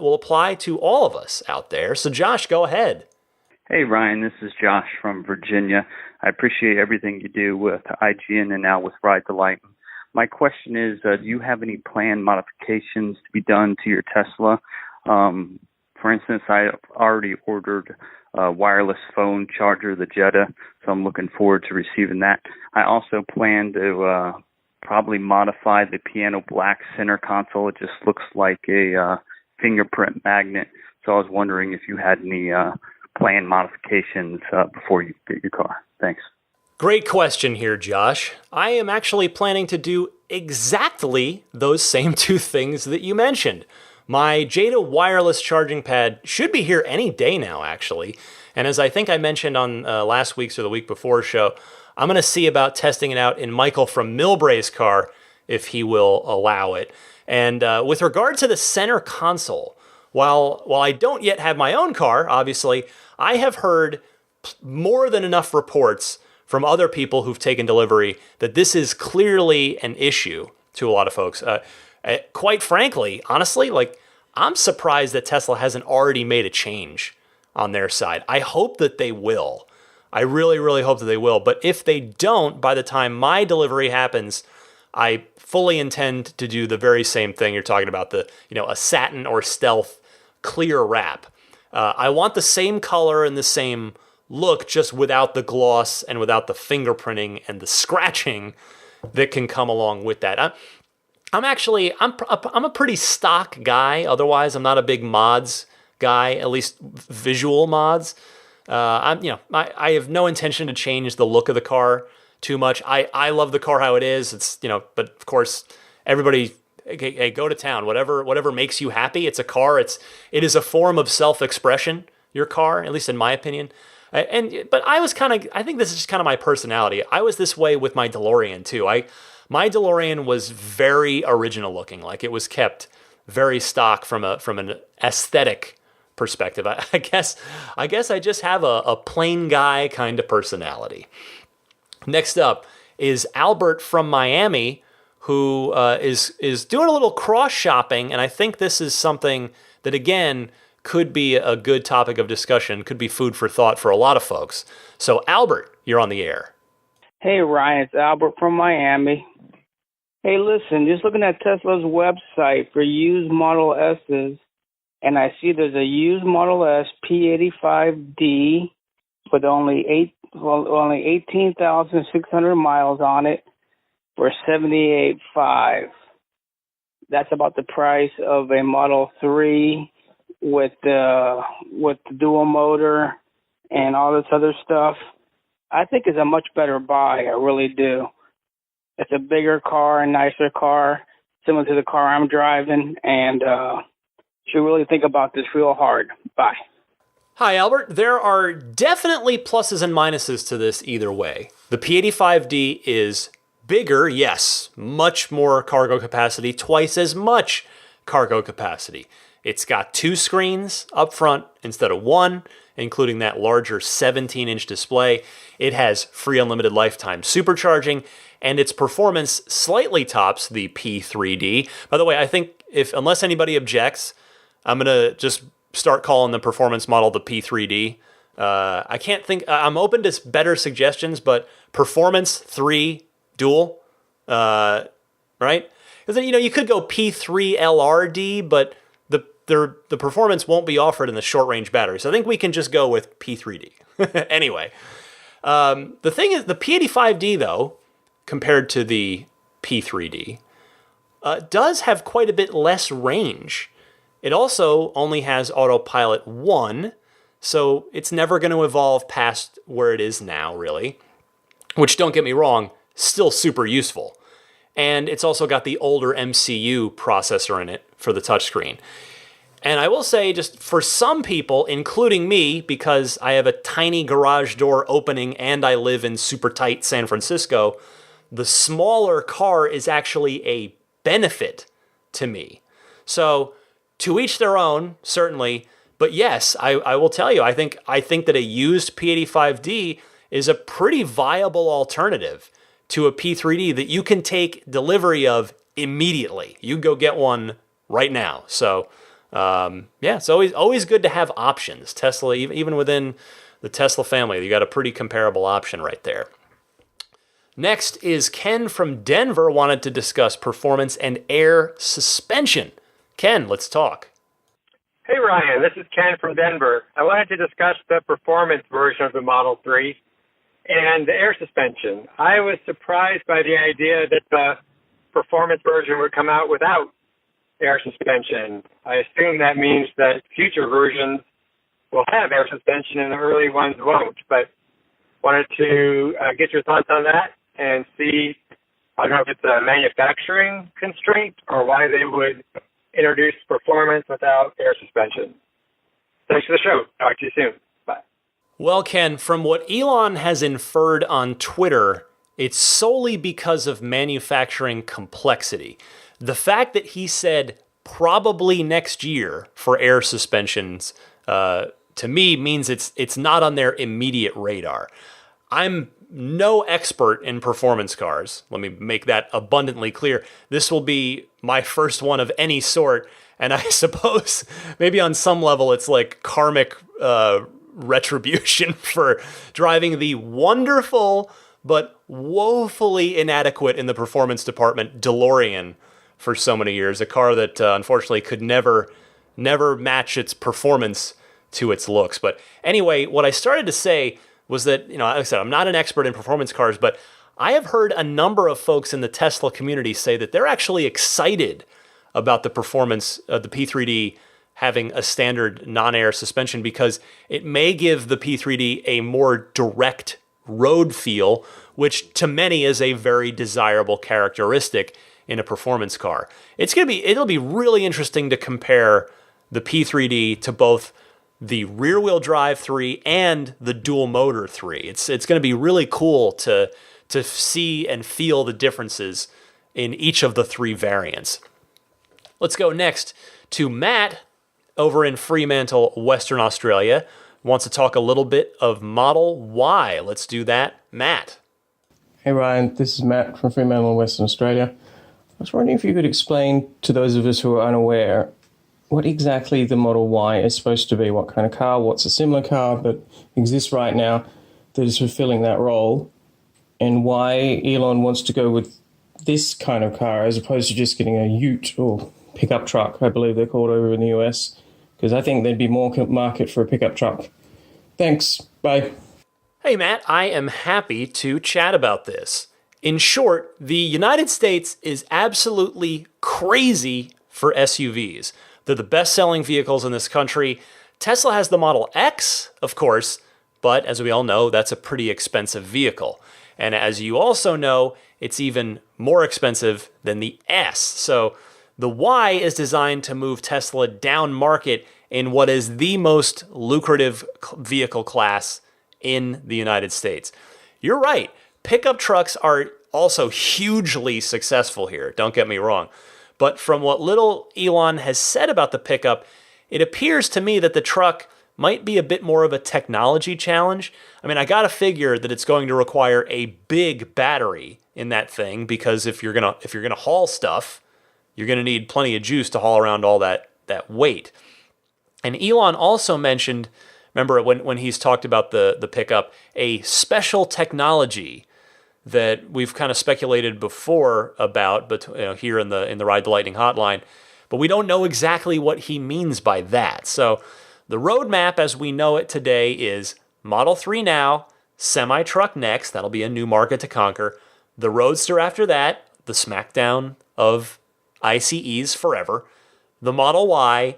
will apply to all of us out there. So Josh, go ahead. Hey Ryan, this is Josh from Virginia. I appreciate everything you do with IGN and now with Ride the Lightning. My question is, do you have any planned modifications to be done to your Tesla? For instance, I already ordered a wireless phone charger, the Jetta, so I'm looking forward to receiving that. I also plan to probably modify the piano black center console. It just looks like a fingerprint magnet, so I was wondering if you had any planned modifications before you get your car. Thanks. Great question here, Josh. I am actually planning to do exactly those same two things that you mentioned. My Jada wireless charging pad should be here any day now, actually. And as I think I mentioned on last week's or the week before show, I'm going to see about testing it out in Michael from Milbray's car, if he will allow it. And with regard to the center console, while I don't yet have my own car, obviously, I have heard more than enough reports from other people who've taken delivery that this is clearly an issue to a lot of folks. Quite frankly, honestly, like, I'm surprised that Tesla hasn't already made a change on their side. I hope that they will. I really, really hope that they will. But if they don't, by the time my delivery happens, I fully intend to do the very same thing you're talking about, a satin or stealth clear wrap. I want the same color and the same look, just without the gloss and without the fingerprinting and the scratching that can come along with that. I'm a pretty stock guy. Otherwise, I'm not a big mods guy, at least visual mods. I have no intention to change the look of the car too much. I love the car how it is. It's, but of course, everybody, hey, go to town. Whatever makes you happy. It's a car. It is a form of self-expression. Your car, at least in my opinion. But I think this is just kind of my personality. I was this way with my DeLorean too. My DeLorean was very original looking. Like, it was kept very stock from an aesthetic perspective. I guess I just have a plain guy kind of personality. Next up is Albert from Miami, who is doing a little cross shopping, and I think this is something that, again, could be a good topic of discussion, could be food for thought for a lot of folks. So, Albert, you're on the air. Hey, Ryan, it's Albert from Miami. Hey, listen, just looking at Tesla's website for used Model S's, and I see there's a used Model S P85D with only 18,600 miles on it for $78,500. That's about the price of a Model 3 with the dual motor and all this other stuff. I think it's a much better buy. I really do. It's a bigger car, a nicer car, similar to the car I'm driving, and should really think about this real hard. Bye. Hi, Albert. There are definitely pluses and minuses to this either way. The P85D is bigger, yes, much more cargo capacity, twice as much cargo capacity. It's got 2 screens up front instead of 1, including that larger 17-inch display. It has free unlimited lifetime supercharging, and its performance slightly tops the P3D. By the way, I think unless anybody objects, I'm going to just start calling the performance model the P3D. I can't think, I'm open to better suggestions, but performance 3 dual, right? Because you could go P3LRD, but the performance won't be offered in the short range battery. So I think we can just go with P3D. Anyway, the thing is, the P85D though, compared to the P3D, does have quite a bit less range. It also only has autopilot 1, so it's never going to evolve past where it is now, really. Which, don't get me wrong, still super useful. And it's also got the older MCU processor in it for the touchscreen. And I will say, just for some people, including me, because I have a tiny garage door opening and I live in super tight San Francisco, the smaller car is actually a benefit to me. So, to each their own, certainly. But yes, I will tell you, I think that a used P85D is a pretty viable alternative to a P3D that you can take delivery of immediately. You can go get one right now. So, it's always good to have options. Tesla, even within the Tesla family, you got a pretty comparable option right there. Next is Ken from Denver, wanted to discuss performance and air suspension. Ken, let's talk. Hey, Ryan, this is Ken from Denver. I wanted to discuss the performance version of the Model 3 and the air suspension. I was surprised by the idea that the performance version would come out without air suspension. I assume that means that future versions will have air suspension and the early ones won't, but wanted to get your thoughts on that and see, I don't know if it's a manufacturing constraint or why they would introduce performance without air suspension. Thanks for the show. Talk to you soon. Bye. Well, Ken, from what Elon has inferred on Twitter, it's solely because of manufacturing complexity. The fact that he said probably next year for air suspensions, to me means it's not on their immediate radar. I'm no expert in performance cars. Let me make that abundantly clear. This will be my first one of any sort, and I suppose maybe on some level it's like karmic retribution for driving the wonderful but woefully inadequate in the performance department DeLorean for so many years, a car that unfortunately could never match its performance to its looks. But anyway, what I started to say was that, like I said, I'm not an expert in performance cars, but I have heard a number of folks in the Tesla community say that they're actually excited about the performance of the P3D having a standard non-air suspension because it may give the P3D a more direct road feel, which to many is a very desirable characteristic in a performance car. It'll be really interesting to compare the P3D to both the rear-wheel drive 3 and the dual motor 3. It's going to be really cool to see and feel the differences in each of the three variants. Let's go next to Matt over in Fremantle, Western Australia. Wants to talk a little bit of Model Y. Let's do that, Matt. Hey Ryan, this is Matt from Fremantle, Western Australia. I was wondering if you could explain to those of us who are unaware what exactly the Model Y is supposed to be. What kind of car, what's a similar car that exists right now that is fulfilling that role, and why Elon wants to go with this kind of car as opposed to just getting a ute or pickup truck, I believe they're called over in the US, because I think there'd be more market for a pickup truck. Thanks. Bye. Hey, Matt, I am happy to chat about this. In short, the United States is absolutely crazy for SUVs. They're the best-selling vehicles in this country. Tesla has the Model X, of course, but as we all know, that's a pretty expensive vehicle. And as you also know, it's even more expensive than the S. So the Y is designed to move Tesla down market in what is the most lucrative vehicle class in the United States. You're right. Pickup trucks are also hugely successful here. Don't get me wrong. But from what little Elon has said about the pickup, it appears to me that the truck might be a bit more of a technology challenge. I mean, I gotta figure that it's going to require a big battery in that thing because if you're gonna haul stuff, you're gonna need plenty of juice to haul around all that weight. And Elon also mentioned, remember when he's talked about the pickup, a special technology that we've kind of speculated before about, but here in the Ride the Lightning hotline, but we don't know exactly what he means by that. So the roadmap as we know it today is Model 3 now, semi-truck next, that'll be a new market to conquer, the Roadster after that, the smackdown of ICEs forever, the Model Y,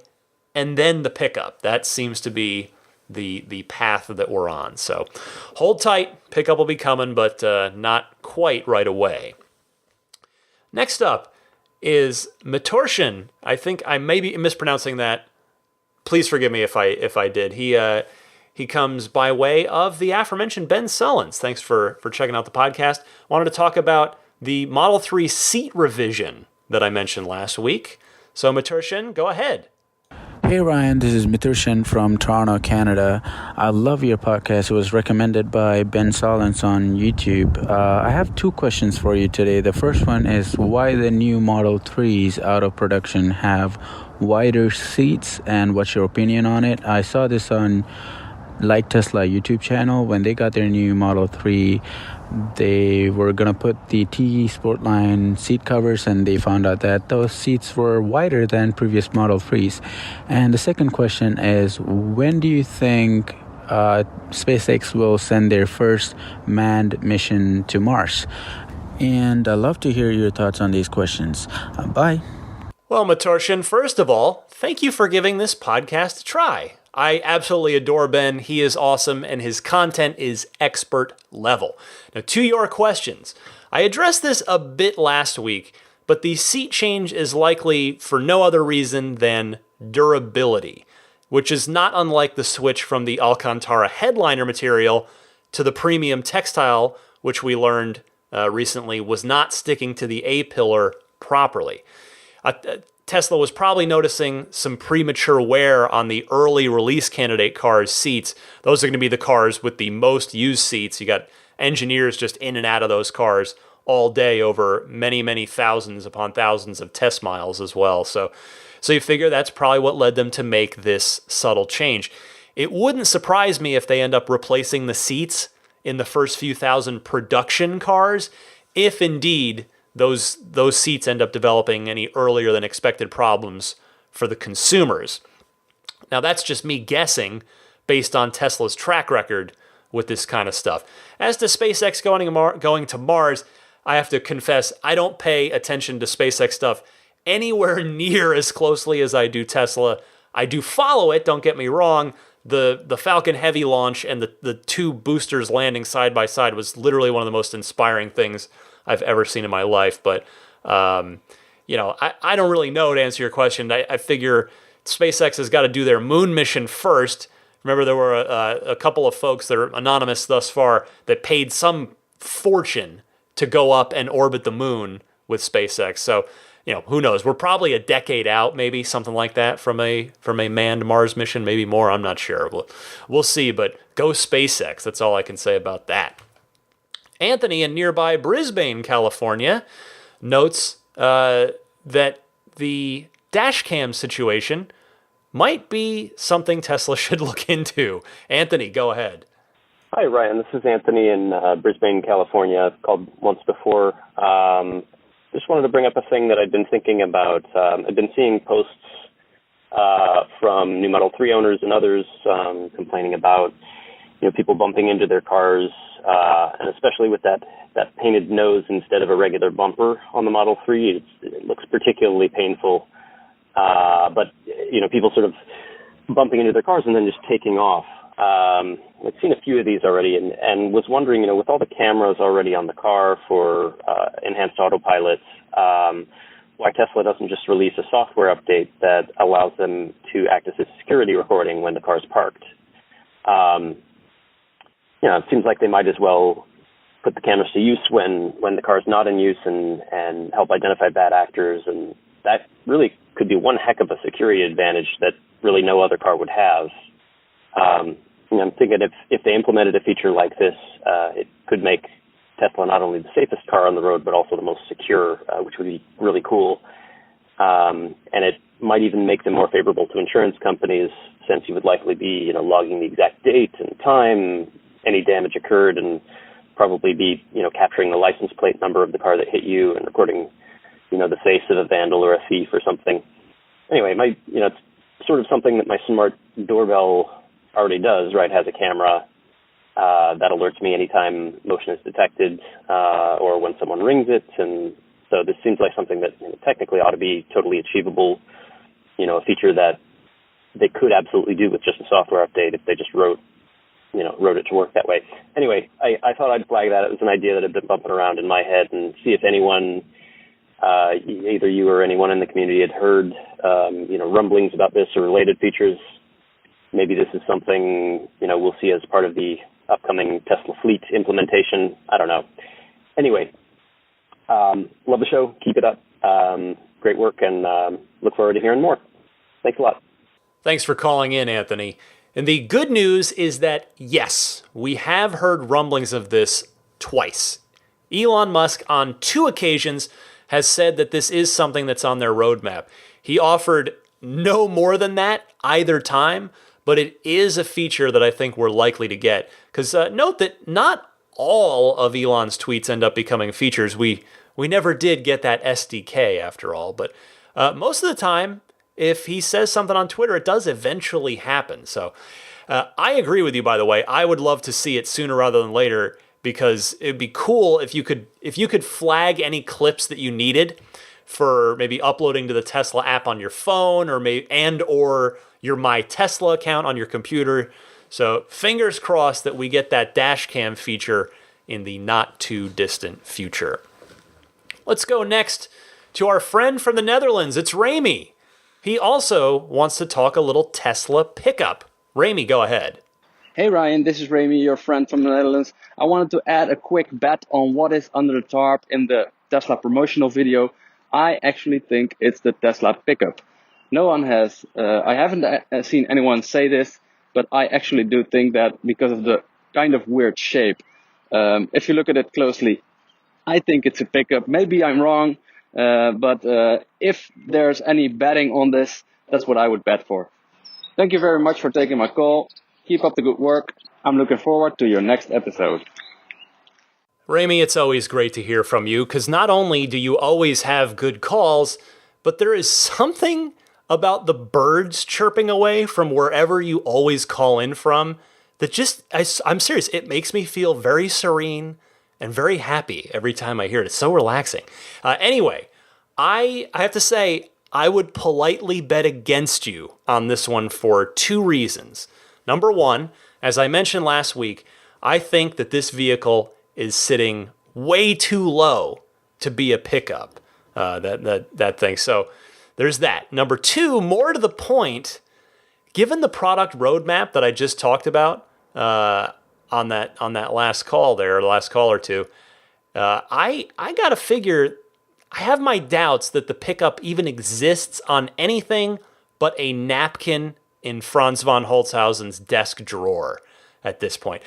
and then the pickup. That seems to be the path that we're on. So hold tight, pickup will be coming, but not quite right away. Next up is Matorshan. I think I may be mispronouncing that. Please forgive me if I did. He comes by way of the aforementioned Ben Sullins. Thanks for checking out the podcast. Wanted to talk about the Model 3 seat revision that I mentioned last week. So Matorshan, go ahead. Hey Ryan, this is Miturshan from Toronto, Canada. I love your podcast. It was recommended by Ben Solins on YouTube. I have two questions for you today. The first one is why the new Model 3s out of production have wider seats and what's your opinion on it? I saw this on Like Tesla YouTube channel. When they got their new Model 3, they were going to put the T Sportline seat covers and they found out that those seats were wider than previous Model 3s. And the second question is, when do you think SpaceX will send their first manned mission to Mars? And I'd love to hear your thoughts on these questions. Bye. Well, Matorshan, first of all, thank you for giving this podcast a try. I absolutely adore Ben. He is awesome, and his content is expert level. Now, to your questions, I addressed this a bit last week, but the seat change is likely for no other reason than durability, which is not unlike the switch from the Alcantara headliner material to the premium textile, which we learned recently was not sticking to the A-pillar properly. Tesla was probably noticing some premature wear on the early release candidate cars' seats. Those are going to be the cars with the most used seats. You got engineers just in and out of those cars all day over many, many thousands upon thousands of test miles as well. So you figure that's probably what led them to make this subtle change. It wouldn't surprise me if they end up replacing the seats in the first few thousand production cars, if indeed those seats end up developing any earlier than expected problems for the consumers. Now, that's just me guessing based on Tesla's track record with this kind of stuff. As to SpaceX going to Mars, I have to confess, I don't pay attention to SpaceX stuff anywhere near as closely as I do Tesla. I do follow it, don't get me wrong. The Falcon Heavy launch and the two boosters landing side by side was literally one of the most inspiring things I've ever seen in my life. But, I don't really know, to answer your question. I figure SpaceX has got to do their moon mission first. Remember, there were a couple of folks that are anonymous thus far that paid some fortune to go up and orbit the moon with SpaceX. So, who knows? We're probably a decade out, maybe something like that, from a manned Mars mission, maybe more. I'm not sure. We'll see. But go SpaceX. That's all I can say about that. Anthony in nearby Brisbane, California, notes that the dash cam situation might be something Tesla should look into. Anthony, go ahead. Hi, Ryan. This is Anthony in Brisbane, California. I've called once before. Just wanted to bring up a thing that I've been thinking about. I've been seeing posts from new Model 3 owners and others complaining about people bumping into their cars, and especially with that painted nose instead of a regular bumper on the Model 3. It looks particularly painful. But people sort of bumping into their cars and then just taking off. I've seen a few of these already and was wondering, with all the cameras already on the car for enhanced autopilot, why Tesla doesn't just release a software update that allows them to act as a security recording when the car's parked. It seems like they might as well put the cameras to use when the car's not in use and help identify bad actors, and that really could be one heck of a security advantage that really no other car would have. I'm thinking if they implemented a feature like this, it could make Tesla not only the safest car on the road, but also the most secure, which would be really cool. And it might even make them more favorable to insurance companies, since you would likely be, logging the exact date and time any damage occurred, and probably be, capturing the license plate number of the car that hit you and recording, the face of a vandal or a thief or something. Anyway, it's sort of something that my smart doorbell already does, right? Has a camera that alerts me anytime motion is detected or when someone rings it. And so this seems like something that technically ought to be totally achievable, a feature that they could absolutely do with just a software update if they just wrote it to work that way. Anyway, I thought I'd flag that. It was an idea that had been bumping around in my head, and see if anyone, either you or anyone in the community, had heard, rumblings about this or related features. Maybe this is something, we'll see as part of the upcoming Tesla fleet implementation. I don't know. Anyway, love the show. Keep it up. Great work, and look forward to hearing more. Thanks a lot. Thanks for calling in, Anthony. And the good news is that, yes, we have heard rumblings of this twice. Elon Musk, on 2 occasions, has said that this is something that's on their roadmap. He offered no more than that either time, but it is a feature that I think we're likely to get. Because note that not all of Elon's tweets end up becoming features. We never did get that SDK after all, but most of the time, if he says something on Twitter, it does eventually happen. So I agree with you, by the way. I would love to see it sooner rather than later, because it'd be cool if you could flag any clips that you needed for maybe uploading to the Tesla app on your phone, or your My Tesla account on your computer. So fingers crossed that we get that dash cam feature in the not too distant future. Let's go next to our friend from the Netherlands. It's Ramy. He also wants to talk a little Tesla pickup. Ramy, go ahead. Hey Ryan, this is Ramy, your friend from the Netherlands. I wanted to add a quick bet on what is under the tarp in the Tesla promotional video. I actually think it's the Tesla pickup. No one has, I haven't seen anyone say this, but I actually do think that because of the kind of weird shape. If you look at it closely, I think it's a pickup. Maybe I'm wrong, but if there's any betting on this, that's what I would bet for. Thank you very much for taking my call. Keep up the good work. I'm looking forward to your next episode. Rami, it's always great to hear from you, because not only do you always have good calls, but there is something about the birds chirping away from wherever you always call in from that just, I'm serious, it makes me feel very serene and very happy every time I hear it. It's so relaxing. Anyway, I have to say, I would politely bet against you on this one for two reasons. Number one, as I mentioned last week, I think that this vehicle is sitting way too low to be a pickup, that thing. So there's that. Number two, more to the point, given the product roadmap that I just talked about on that last call there, the last call or two, I got to figure, I have my doubts that the pickup even exists on anything but a napkin in Franz von Holzhausen's desk drawer at this point.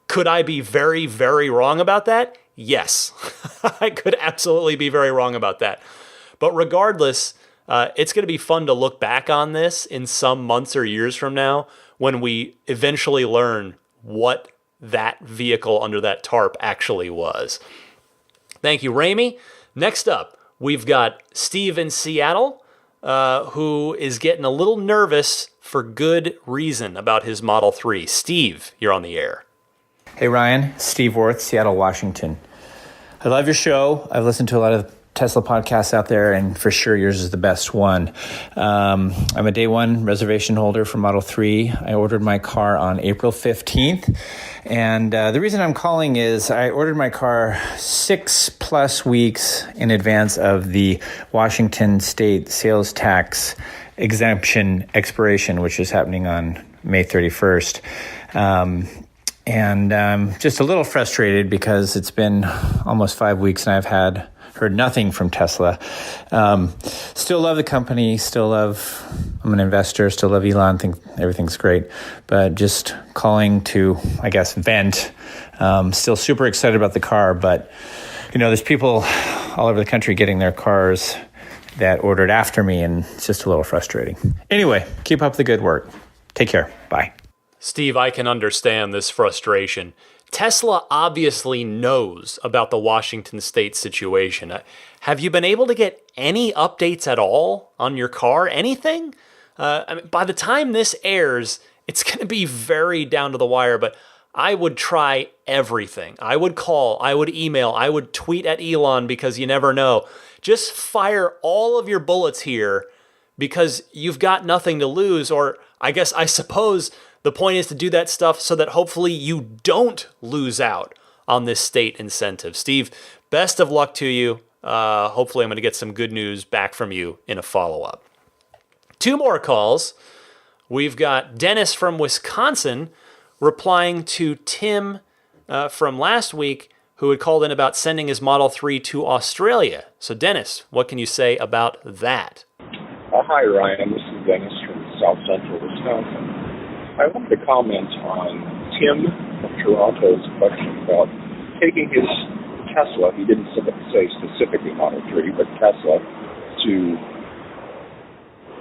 Could I be very, very wrong about that? Yes, I could absolutely be very wrong about that. But regardless, it's going to be fun to look back on this in some months or years from now when we eventually learn what that vehicle under that tarp actually was. Thank you, Rami. Next up, we've got Steve in Seattle, who is getting a little nervous for good reason about his Model 3. Steve, you're on the air. Hey Ryan, Steve Worth, Seattle, Washington. I love your show. I've listened to a lot of Tesla podcasts out there, and for sure yours is the best one. I'm a day one reservation holder for Model 3. I ordered my car on April 15th. And the reason I'm calling is I ordered my car 6+ weeks in advance of the Washington state sales tax exemption expiration, which is happening on May 31st. And just a little frustrated because it's been almost 5 weeks and I've heard nothing from Tesla. Still love the company, I'm an investor, still love Elon, think everything's great, but just calling to, I guess, vent. Still super excited about the car, but there's people all over the country getting their cars that ordered after me, and it's just a little frustrating. Anyway, keep up the good work. Take care. Bye. Steve, I can understand this frustration. Tesla obviously knows about the Washington state situation. Have you been able to get any updates at all on your car? Anything? By the time this airs, it's going to be very down to the wire, but I would try everything. I would call, I would email, I would tweet at Elon, because you never know. Just fire all of your bullets here because you've got nothing to lose, or I suppose the point is to do that stuff so that hopefully you don't lose out on this state incentive. Steve, best of luck to you. Hopefully I'm going to get some good news back from you in a follow-up. Two more calls. We've got Dennis from Wisconsin replying to Tim from last week, who had called in about sending his Model 3 to Australia. So Dennis, what can you say about that? Hi, Ryan. This is Dennis from South Central Wisconsin. I wanted to comment on Tim from Toronto's question about taking his Tesla, he didn't say specifically Model 3, but Tesla, to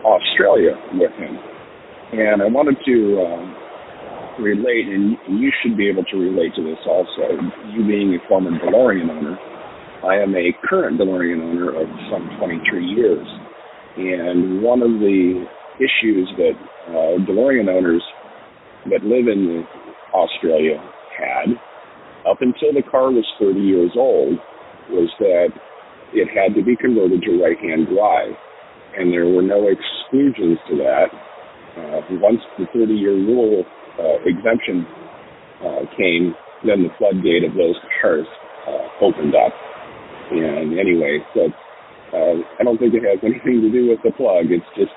Australia with him. And I wanted to relate, and you should be able to relate to this also, you being a former DeLorean owner. I am a current DeLorean owner of some 23 years. And one of the issues that DeLorean owners that live in Australia had, up until the car was 30 years old, was that it had to be converted to right-hand drive. And there were no exclusions to that. Once the 30-year rule exemption came, then the floodgate of those cars opened up. And anyway, so I don't think it has anything to do with the plug. It's just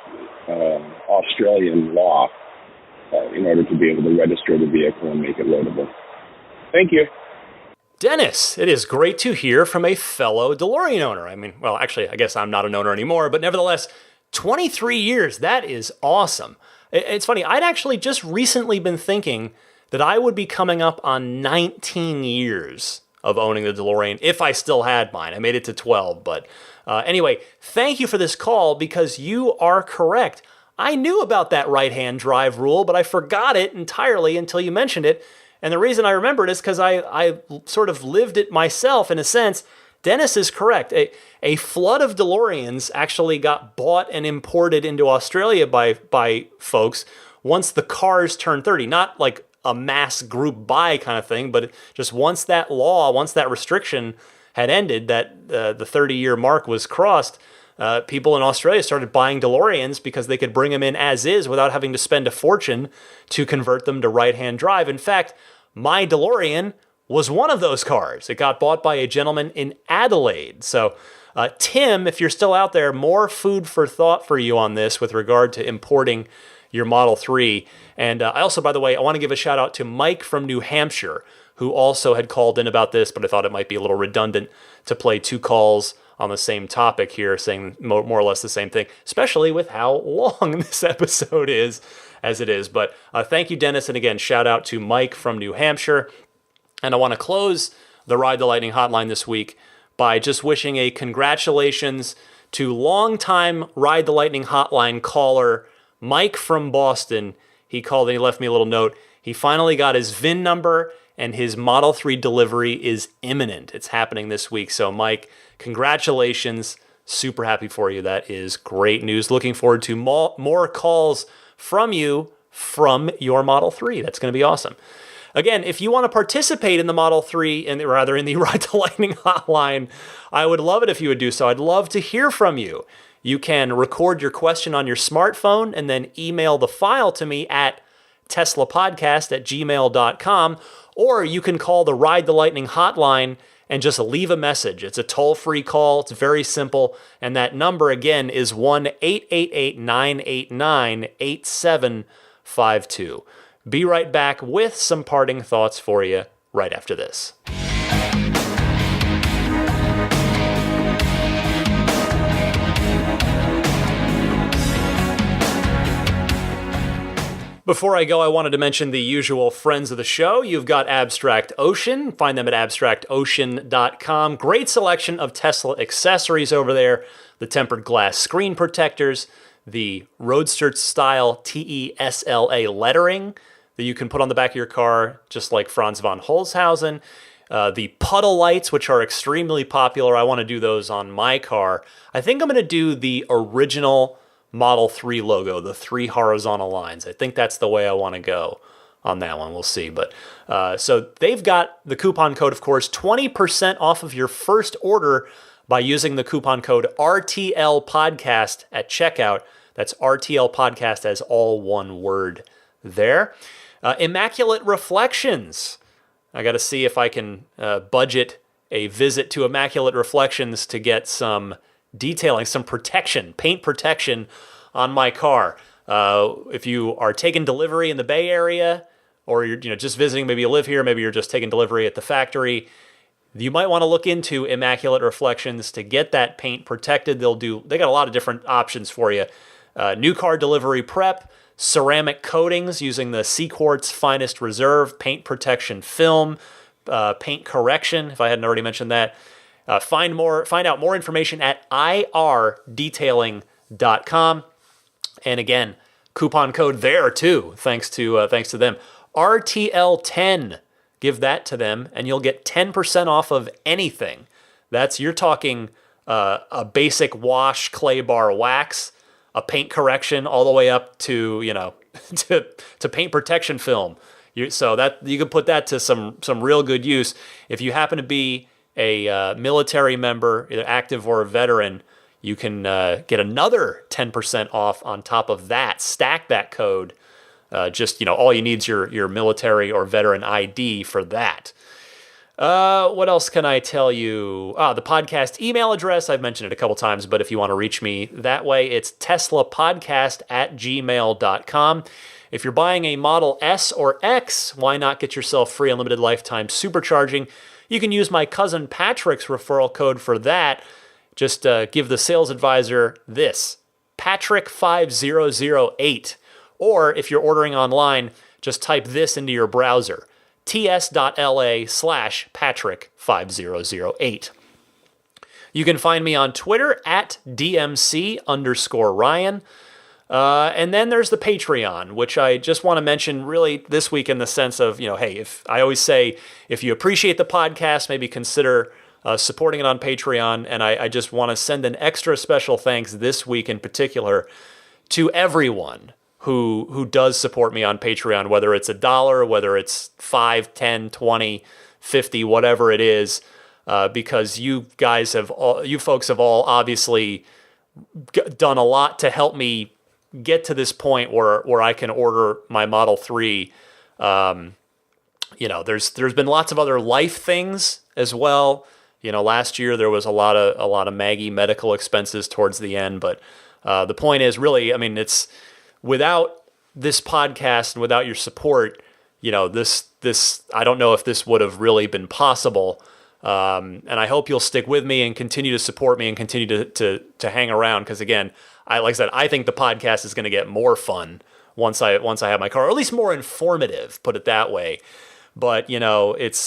Australian law in order to be able to register the vehicle and make it loadable. Thank you. Dennis, it is great to hear from a fellow DeLorean owner. I mean, well, actually, I guess I'm not an owner anymore, but nevertheless, 23 years, that is awesome. It's funny, I'd actually just recently been thinking that I would be coming up on 19 years of owning the DeLorean if I still had mine. I made it to 12, but anyway, thank you for this call because you are correct. I knew about that right-hand drive rule, but I forgot it entirely until you mentioned it. And the reason I remembered is because I sort of lived it myself in a sense. Dennis is correct. A flood of DeLoreans actually got bought and imported into Australia by folks once the cars turned 30. Not like a mass group buy kind of thing, but just once that restriction had ended, that the 30-year mark was crossed, people in Australia started buying DeLoreans because they could bring them in as is without having to spend a fortune to convert them to right-hand drive. In fact, my DeLorean was one of those cars. It got bought by a gentleman in Adelaide. So, Tim, if you're still out there, more food for thought for you on this with regard to importing your Model 3. And I also, by the way, I want to give a shout out to Mike from New Hampshire, who also had called in about this, but I thought it might be a little redundant to play two calls on the same topic here, saying more or less the same thing, especially with how long this episode is as it is. But thank you, Dennis. And again, shout out to Mike from New Hampshire. And I want to close the Ride the Lightning hotline this week by just wishing a congratulations to longtime Ride the Lightning hotline caller Mike from Boston. He called and he left me a little note. He finally got his VIN number and his Model 3 delivery is imminent. It's happening this week. So Mike, congratulations. Super happy for you. That is great news. Looking forward to more calls from you from your Model 3. That's going to be awesome. Again, if you want to participate in the Model 3, in the Ride the Lightning hotline, I would love it if you would do so. I'd love to hear from you. You can record your question on your smartphone and then email the file to me at teslapodcast@gmail.com, or you can call the Ride the Lightning hotline and just leave a message. It's a toll-free call. It's very simple. And that number, again, is 1-888-989-8752. Be right back with some parting thoughts for you right after this. Before I go, I wanted to mention the usual friends of the show. You've got Abstract Ocean. Find them at abstractocean.com. Great selection of Tesla accessories over there. The tempered glass screen protectors, the Roadster-style TESLA lettering that you can put on the back of your car, just like Franz von Holzhausen. The puddle lights, which are extremely popular. I want to do those on my car. I think I'm going to do the original Model 3 logo, the 3 horizontal lines. I think that's the way I want to go on that one. We'll see. But so they've got the coupon code, of course, 20% off of your first order by using the coupon code RTL Podcast at checkout. That's RTL Podcast as all one word there. Immaculate Reflections. I got to see if I can budget a visit to Immaculate Reflections to get some detailing, some protection, paint protection on my car. If you are taking delivery in the Bay Area, or you're just visiting, maybe you live here, maybe you're just taking delivery at the factory, you might want to look into Immaculate Reflections to get that paint protected. They got a lot of different options for you. New car delivery prep, ceramic coatings using the Seaquartz Finest Reserve paint protection film, paint correction, if I hadn't already mentioned that. Find out more information at irdetailing.com. And again, coupon code there too, thanks to them. RTL10. Give that to them, and you'll get 10% off of anything. You're talking a basic wash clay bar wax, a paint correction, all the way up to to paint protection film. So that you can put that to some real good use. If you happen to be a military member, either active or a veteran, you can get another 10% off on top of that. Stack that code. All you need is your military or veteran ID for that. What else can I tell you? The podcast email address, I've mentioned it a couple times, but if you want to reach me that way, it's teslapodcast@gmail.com. If you're buying a Model S or X, why not get yourself free unlimited lifetime supercharging? You can use my cousin Patrick's referral code for that. Just give the sales advisor this, Patrick5008. Or if you're ordering online, just type this into your browser, ts.la/Patrick5008. You can find me on Twitter at DMC_Ryan. And then there's the Patreon, which I just want to mention really this week in the sense of, hey, if I always say, if you appreciate the podcast, maybe consider supporting it on Patreon. And I just want to send an extra special thanks this week in particular to everyone who does support me on Patreon, whether it's $1, whether it's $5, $10, $20, $50, whatever it is, because you folks have all obviously done a lot to help me get to this point where I can order my Model 3. There's been lots of other life things as well. Last year there was a lot of Maggie medical expenses towards the end, but the point is really, it's without this podcast and without your support, this I don't know if this would have really been possible. And I hope you'll stick with me and continue to support me and continue to hang around. Because again, like I said, I think the podcast is going to get more fun once I have my car, or at least more informative, put it that way. But it's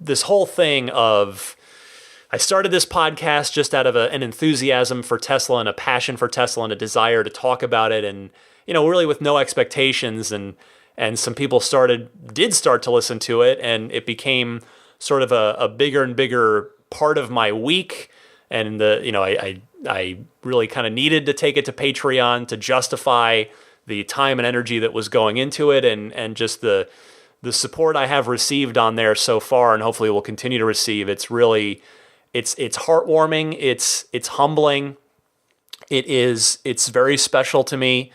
this whole thing of, I started this podcast just out of an enthusiasm for Tesla and a passion for Tesla and a desire to talk about it, and really with no expectations, and some people did start to listen to it, and it became sort of a bigger and bigger part of my week. And I really kind of needed to take it to Patreon to justify the time and energy that was going into it, and just the support I have received on there so far, and hopefully will continue to receive. It's really, it's heartwarming. It's humbling. It's very special to me.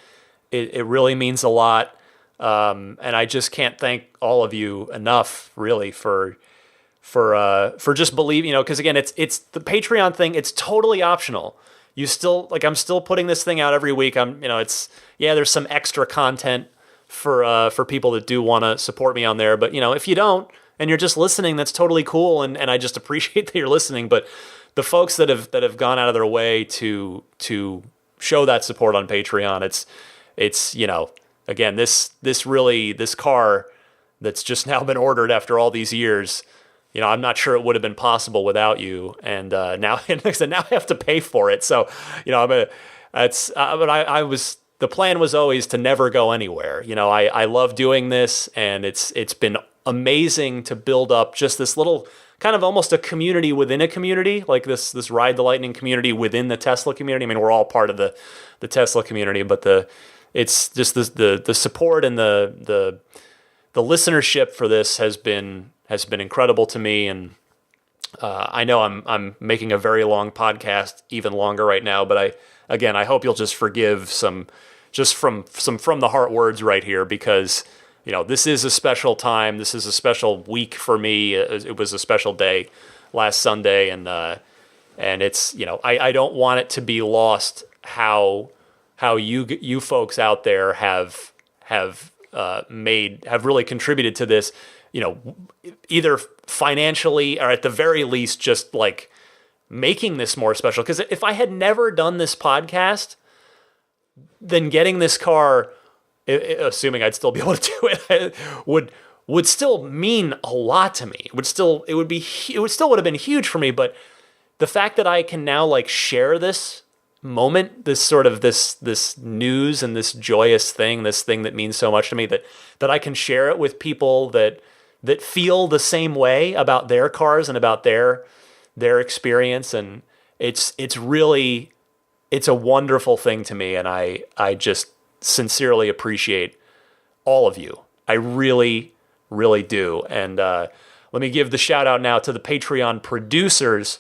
It really means a lot. And I just can't thank all of you enough, really, for just believing, because again, it's the Patreon thing. It's totally optional. You still, I'm still putting this thing out every week. There's some extra content for people that do want to support me on there. But, if you don't, and you're just listening, that's totally cool. And I just appreciate that you're listening. But the folks that have gone out of their way to show that support on Patreon, it's again, this car that's just now been ordered after all these years, I'm not sure it would have been possible without you. And now I have to pay for it. So, but the plan was always to never go anywhere. I love doing this, and it's been amazing to build up just this little kind of almost a community within a community, like this Ride the Lightning community within the Tesla community. We're all part of the Tesla community, but it's just the support and the listenership for this has been incredible to me. And I know I'm making a very long podcast, even longer right now, but I hope you'll just forgive some from the heart words right here, because this is a special time. This is a special week for me. It was a special day last Sunday, and it's I don't want it to be lost how you folks out there have really contributed to this, either financially or at the very least just like making this more special. Because if I had never done this podcast, then getting this car, assuming I'd still be able to do it, would still mean a lot to me. It would still would have been huge for me. But the fact that I can now share this moment, this sort of this news and this joyous thing, this thing that means so much to me, that I can share it with people that feel the same way about their cars and about their experience, and it's a wonderful thing to me, and I just sincerely appreciate all of you. I really, really do. And let me give the shout out now to the Patreon producers.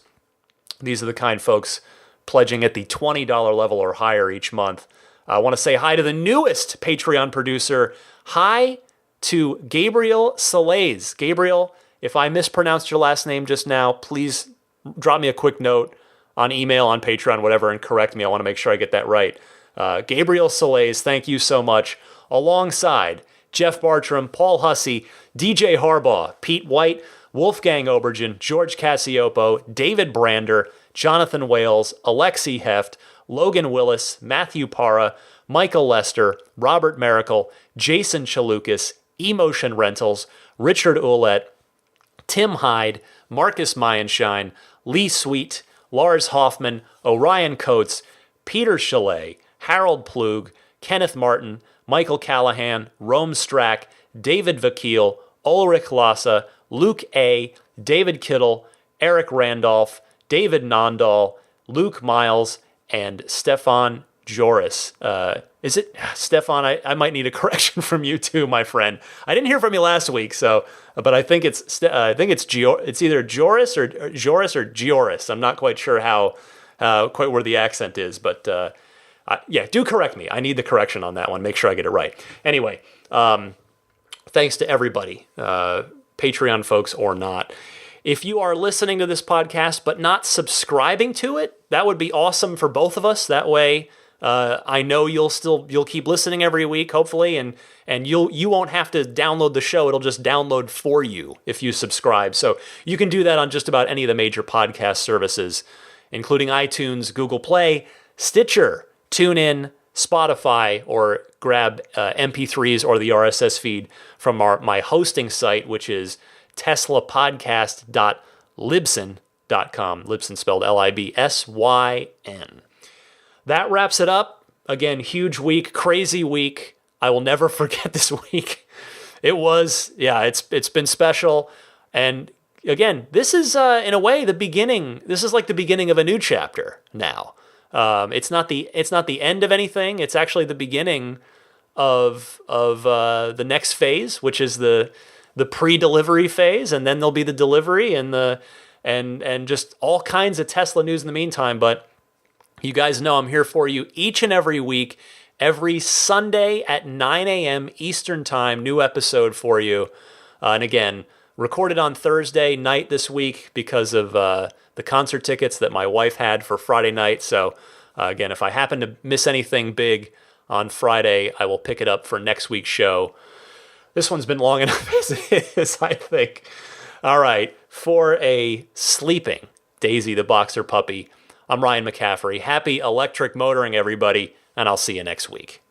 These are the kind folks pledging at the $20 level or higher each month. I want to say hi to the newest Patreon producer. Hi to Gabriel Salays. Gabriel, if I mispronounced your last name just now, please drop me a quick note on email, on Patreon, whatever, and correct me. I want to make sure I get that right. Gabriel Salays, thank you so much. Alongside Jeff Bartram, Paul Hussey, DJ Harbaugh, Pete White, Wolfgang Obergen, George Cassiopo, David Brander, Jonathan Wales, Alexi Heft, Logan Willis, Matthew Parra, Michael Lester, Robert Miracle, Jason Chalukas, Emotion Rentals, Richard Ouellette, Tim Hyde, Marcus Mayenschein, Lee Sweet, Lars Hoffman, Orion Coates, Peter Chalet, Harold Plug, Kenneth Martin, Michael Callahan, Rome Strack, David Vakil, Ulrich Lassa, Luke A., David Kittle, Eric Randolph, David Nondahl, Luke Miles, and Stefan Joris. Is it Stefan? I might need a correction from you too, my friend. I didn't hear from you last week, but I think it's either Joris or Gioris. I'm not quite sure quite where the accent is, but yeah, do correct me. I need the correction on that one. Make sure I get it right. Anyway, thanks to everybody, Patreon folks or not. If you are listening to this podcast but not subscribing to it, that would be awesome for both of us. That way, I know you'll keep listening every week, hopefully, and you won't have to download the show. It'll just download for you if you subscribe. So you can do that on just about any of the major podcast services, including iTunes, Google Play, Stitcher, TuneIn, Spotify, or grab MP3s or the RSS feed from my hosting site, which is teslapodcast.libsyn.com. Libsyn spelled Libsyn. That wraps it up. Again, huge week, crazy week. I will never forget this week. It's been special. And again, this is in a way the beginning. This is like the beginning of a new chapter now. It's not the end of anything. It's actually the beginning of the next phase, which is the pre-delivery phase, and then there'll be the delivery and just all kinds of Tesla news in the meantime. But you guys know I'm here for you each and every week, every Sunday at 9 a.m. Eastern Time, new episode for you. And again, recorded on Thursday night this week because of the concert tickets that my wife had for Friday night. So again, if I happen to miss anything big on Friday, I will pick it up for next week's show. This one's been long enough as it is, I think. All right, for a sleeping Daisy the Boxer puppy, I'm Ryan McCaffrey. Happy electric motoring, everybody, and I'll see you next week.